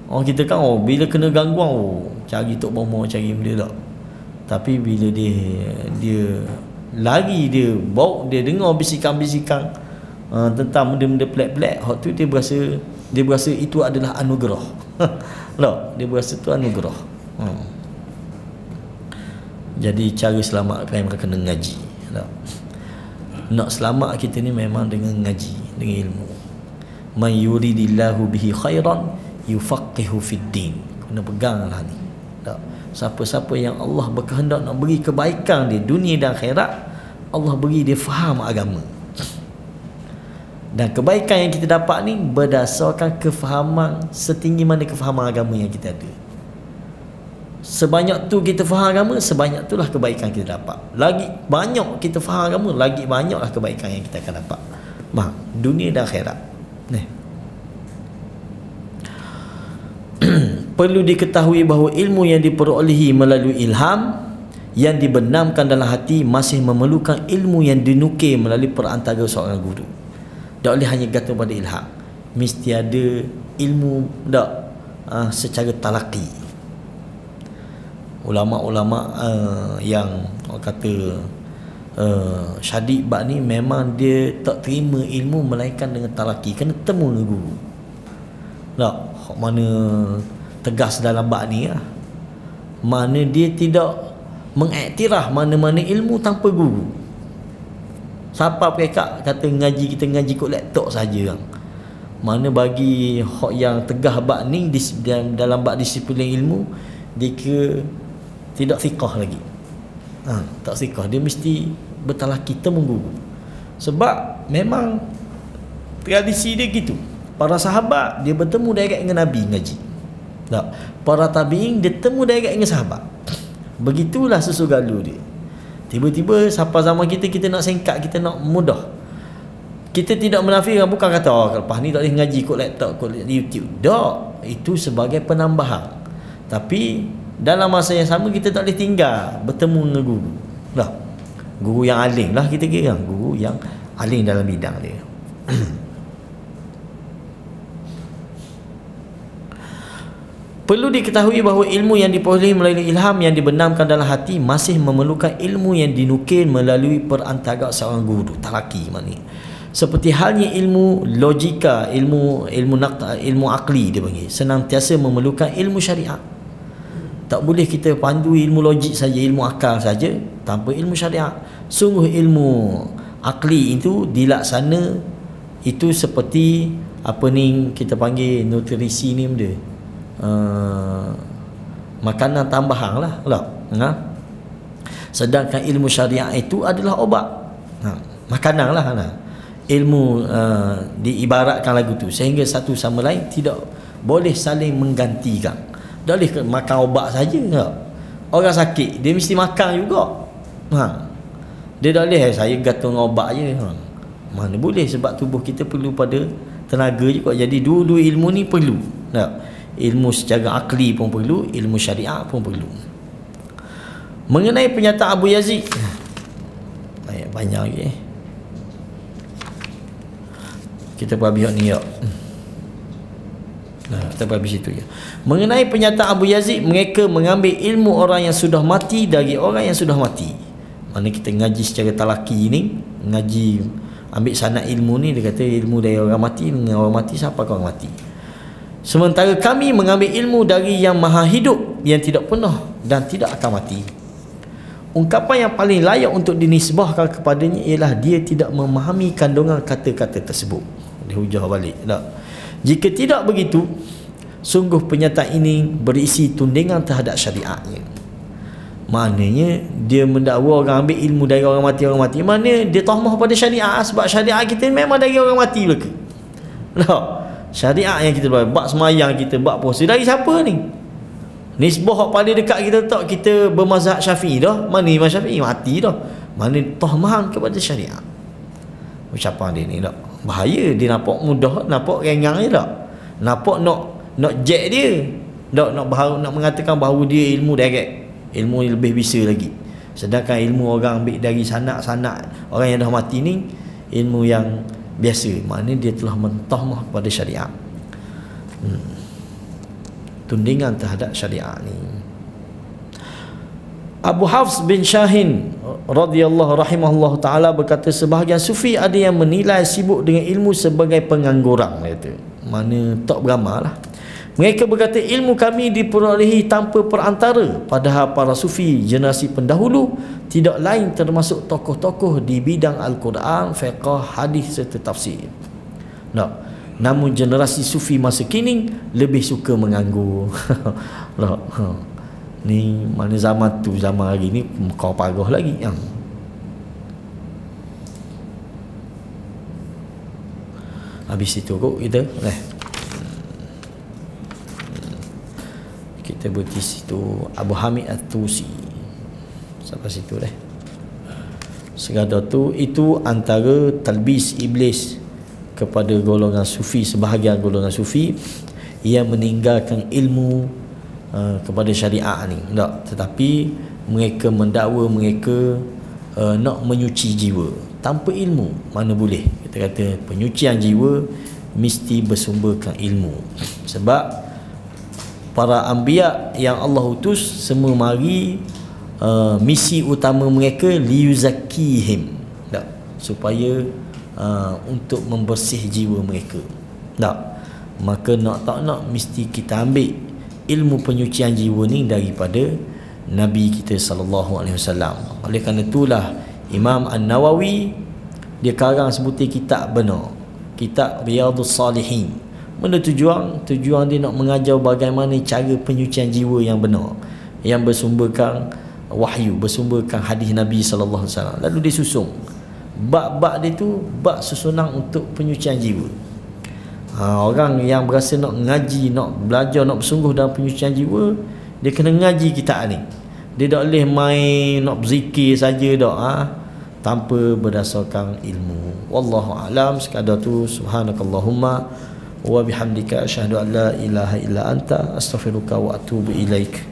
orang kita kan, bila kena gangguan cari tok bomo, cari benda tak. Tapi bila dia lari dia, bawa dia dengar bisikan-bisikan tentang benda-benda pelik-pelik. Hak tu dia berasa itu adalah anugerah. Lah, dia berasa tu anugerah. Jadi cara selamat mereka kena ngaji. Tak? Nak selamat kita ni memang dengan ngaji, dengan ilmu. Man yuridillahu bihi khairan yufaqihu fid din. Kena peganglah ni. Tak? Siapa-siapa yang Allah berkehendak nak beri kebaikan di dunia dan akhirat, Allah beri dia faham agama. Dan kebaikan yang kita dapat ni berdasarkan kefahaman, setinggi mana kefahaman agama yang kita ada. Sebanyak tu kita faham agama, sebanyak itulah kebaikan kita dapat. Lagi banyak kita faham agama, lagi banyaklah kebaikan yang kita akan dapat. Dunia dan akhirat. Perlu diketahui bahawa ilmu yang diperolehi melalui ilham yang dibenamkan dalam hati masih memerlukan ilmu yang dinukil melalui perantara seorang guru. Tak boleh hanya gantung pada ilham, mesti ada ilmu secara talaqi. Ulama-ulama yang orang kata syadid bab ni memang dia tak terima ilmu melainkan dengan talaqi, kena temu dengan guru. Tak, mana tegas dalam bab ni lah. Mana dia tidak mengiktiraf mana-mana ilmu tanpa guru. Siapa pekak kata ngaji, kita ngaji kot laptop saja. Mana bagi hak yang tegah bab ni dalam bab disiplin ilmu, dia kira tidak thiqah lagi. Tak thiqah, dia mesti bertalaqi temu guru. Sebab memang tradisi dia gitu. Para sahabat dia bertemu direct dengan Nabi ngaji. Tak. Para tabi'in dia temu direct dengan sahabat. Begitulah sesugalu dia. Tiba-tiba siapa zaman kita nak singkat, kita nak mudah. Kita tidak menafikan, bukan kata lepas ni tak boleh ngaji kot laptop, kot YouTube. Tak, itu sebagai penambahan. Tapi dalam masa yang sama kita tak boleh tinggal bertemu dengan guru. Lah, guru yang alim lah kita kira, guru yang alim dalam bidang dia. Perlu diketahui bahawa ilmu yang diperolehi melalui ilham yang dibenamkan dalam hati masih memerlukan ilmu yang dinukil melalui perantara seorang guru, talaqi maknanya. Seperti halnya ilmu logika, ilmu akli dia panggil, senantiasa memerlukan ilmu syariat. Tak boleh kita pandu ilmu logik saja, ilmu akal saja tanpa ilmu syariat. Sungguh ilmu akli itu dilaksana itu seperti apa ni kita panggil nutrisi ni benda. Makanan tambahan lah. Sedangkan ilmu syariat itu adalah obat. Makanan lah. Ilmu diibaratkan lagu tu sehingga satu sama lain tidak boleh saling menggantikan. Tak boleh makan obat saja. Orang sakit dia mesti makan juga. Dia tak boleh saya gantung obat je. Mana boleh, sebab tubuh kita perlu pada tenaga juga. Jadi dua-dua ilmu ni perlu. Ilmu secara akli pun perlu, ilmu syariat pun perlu. Mengenai pernyataan Abu Yazid, banyak lagi kita habis ni ya. Kita habis situ ya. Mengenai pernyataan Abu Yazid, mereka mengambil ilmu orang yang sudah mati dari orang yang sudah mati. Mana kita ngaji secara talaqi ni, ngaji ambil sanad ilmu ni, dia kata ilmu dari orang mati dengan orang mati, siapa orang mati. Sementara kami mengambil ilmu dari yang maha hidup, yang tidak pernah dan tidak akan mati. Ungkapan yang paling layak untuk dinisbahkan kepadanya ialah dia tidak memahami kandungan kata-kata tersebut. Dia hujah balik. Tak? Jika tidak begitu, sungguh pernyataan ini berisi tundingan terhadap syariatnya. Maknanya dia mendakwa orang ambil ilmu dari orang mati. Mana dia tahmah pada syariat, sebab syariat kita memang dari orang mati belaka. Tak? Syariat yang kita buat, bab semayang kita, bab puasa, dari siapa ni? Nisbah hak paling dekat kita tak, kita bermazhab Syafi'i dah. Mana Imam Syafi'i mati dah. Mana tahmahan kepada syariat. Ucapan dia ni tak bahaya, dia nampak mudah, nampak ringan je tak. Nampak nak jack dia. Tak nak mengatakan bahawa dia ilmu direct, ilmu lebih bisa lagi. Sedangkan ilmu orang ambil dari sanak-sanak orang yang dah mati ni ilmu yang biasa, maknanya dia telah mentahmah pada syariat. Tundingan terhadap syariat ni. Abu Hafs bin Syahin radhiyallahu rahimahullah taala berkata, sebahagian sufi ada yang menilai sibuk dengan ilmu sebagai pengangguran, kata. Mana tak beramal lah. Mereka berkata, ilmu kami diperolehi tanpa perantara, padahal para sufi generasi pendahulu tidak lain termasuk tokoh-tokoh di bidang Al-Quran, fiqh, hadis serta tafsir. Nah, namun generasi sufi masa kini lebih suka menganggur. Nah, ni mana zaman tu, zaman hari ni kau parah lagi yang. Habis itu kok kita kita berhenti situ. Abu Hamid At-Tusi sampai situ dah. Segala tu itu antara talbis iblis kepada golongan sufi, sebahagian golongan sufi yang meninggalkan ilmu kepada syariat ni. Tak, tetapi mereka mendakwa mereka nak menyuci jiwa tanpa ilmu. Mana boleh. Kita kata penyucian jiwa mesti bersumberkan ilmu. Sebab para anbiya yang Allah utus semua mari misi utama mereka liyuzakkihim, tak, supaya untuk membersih jiwa mereka. Tak, maka nak tak nak mesti kita ambil ilmu penyucian jiwa ni daripada Nabi kita sallallahu alaihi wasallam. Oleh kerana itulah Imam An-Nawawi dia karang sebutir kitab benar, kitab Riyadhus Salihin. Benda tujuan dia nak mengajar bagaimana cara penyucian jiwa yang benar, yang bersumberkan wahyu, bersumberkan hadis Nabi sallallahu alaihi wasallam. Lalu dia susun bab-bab dia tu, bab susunan untuk penyucian jiwa. Orang yang berasa nak ngaji, nak belajar, nak bersungguh dalam penyucian jiwa, dia kena ngaji kitab ni. Dia tak boleh main nak berzikir saja dak, tanpa berdasarkan ilmu. Wallahu a'lam. Sekadar tu, subhanakallahumma wa bihamdika asyhadu an la ilaha illa anta astaghfiruka wa atubu ilaik.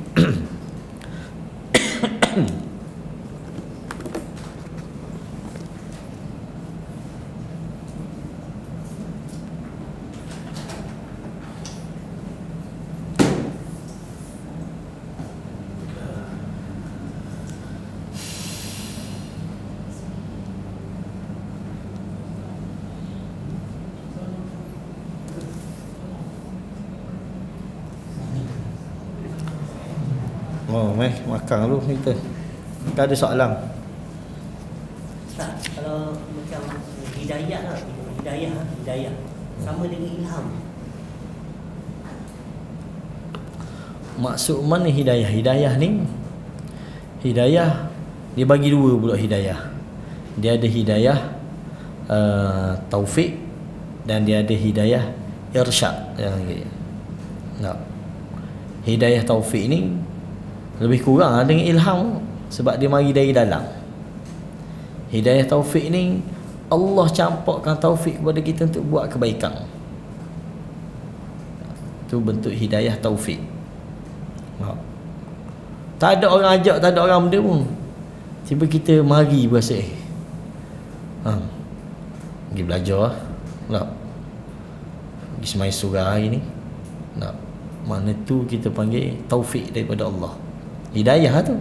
Makan dulu kita. Kita ada soalan. Ustaz, kalau macam hidayah lah, hidayah sama dengan ilham. Maksud mana hidayah? Hidayah ni, hidayah dia bagi dua pula hidayah. Dia ada hidayah taufik dan dia ada hidayah irsyad. Nah, hidayah taufik ni lebih kurang dengan ilham, sebab dia mari dari dalam. Hidayah taufik ni Allah campakkan taufik kepada kita untuk buat kebaikan. Itu bentuk hidayah taufik. Tak ada orang ajak, tak ada orang benda pun, tiba kita mari berasa pergi belajar lah, pergi semai surah hari ni. Mana tu kita panggil taufik daripada Allah. Hidayah tu.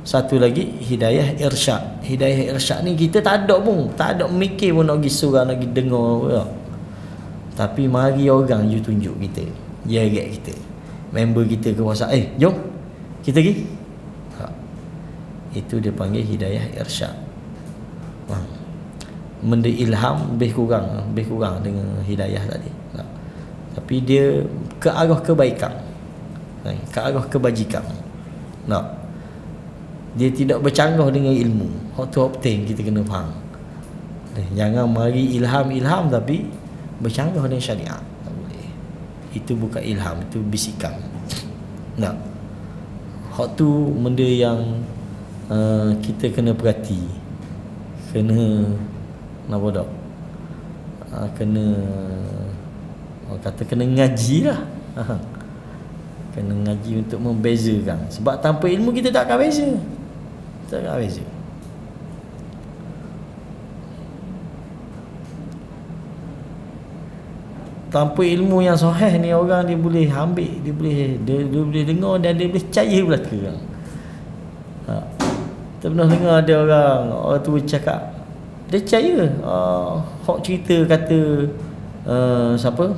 Satu lagi hidayah irsyad. Hidayah irsyad ni kita tak ada pun, tak ada mikir pun nak pergi surah, nak pergi dengar ya. Tapi mari orang you tunjuk kita, jarak kita, member kita ke WhatsApp, jom kita pergi. Itu dia panggil hidayah irsyad. Benda ilham lebih kurang dengan hidayah tadi. Tapi dia ke arah kebaikan, ke arah kebajikan. Dia tidak bercanggah dengan ilmu. Hak tu penting kita kena faham. Jangan mari ilham tapi bercanggah dengan syariat. Tak boleh. Itu bukan ilham, itu bisikan. Hak tu benda yang kita kena perhati. Kena apa dak? Kena orang kata kena ngaji lah. Kena ngaji untuk membezakan. Sebab tanpa ilmu kita tak akan beza. Tak akan beza. Tanpa ilmu yang sahih ni, orang dia boleh ambil, dia boleh dengar dan dia boleh percaya belaka. Kita pernah dengar ada orang tu cakap, dia percaya hok cerita kata siapa,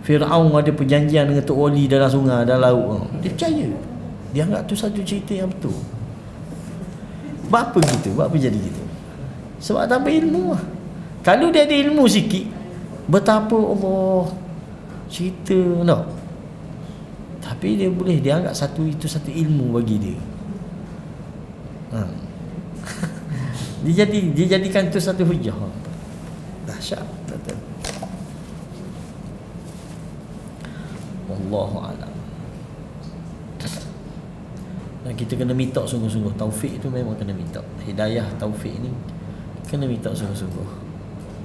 Firaun ada perjanjian dengan Tok Wali dalam sungai, dalam laut. Dia percaya. Dia anggap tu satu cerita yang betul. Buat apa gitu? Buat apa jadi gitu? Sebab tanpa ilmu lah. Kalau dia ada ilmu sikit, betapa Allah cerita no. Tapi dia boleh, dia anggap itu satu ilmu bagi dia. Dia jadikan itu satu hujah. Dahsyat betul. Wallahu a'lam. Dan kita kena minta sungguh-sungguh. Taufik itu memang kena minta. Hidayah taufik ni kena minta sungguh-sungguh.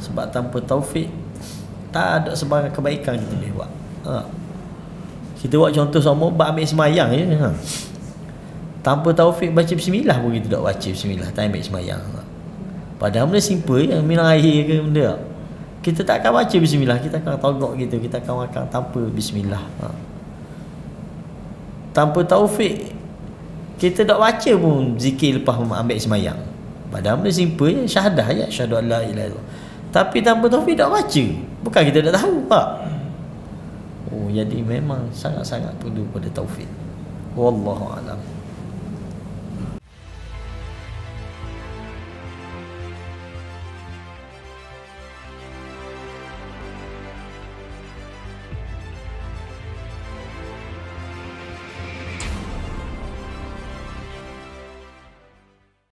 Sebab tanpa taufik tak ada sebarang kebaikan kita boleh buat. Kita buat contoh sama ambil semayang je. Tanpa taufik baca bismillah pun kita tak baca bismillah, tak ambil semayang. Padahal benda simple je, minum air ke benda. Kita tak akan baca bismillah, kita akan togok gitu, kita akan makan tanpa bismillah. Tanpa taufik kita tak baca pun zikir lepas ambil semayang. Padahal benda simple je, syahadah je, syahadu an la ilaha illallah. Tapi tanpa taufik tak baca. Bukan kita tak tahu, Pak. Jadi memang sangat-sangat perlu pada taufik. Wallahu a'lam.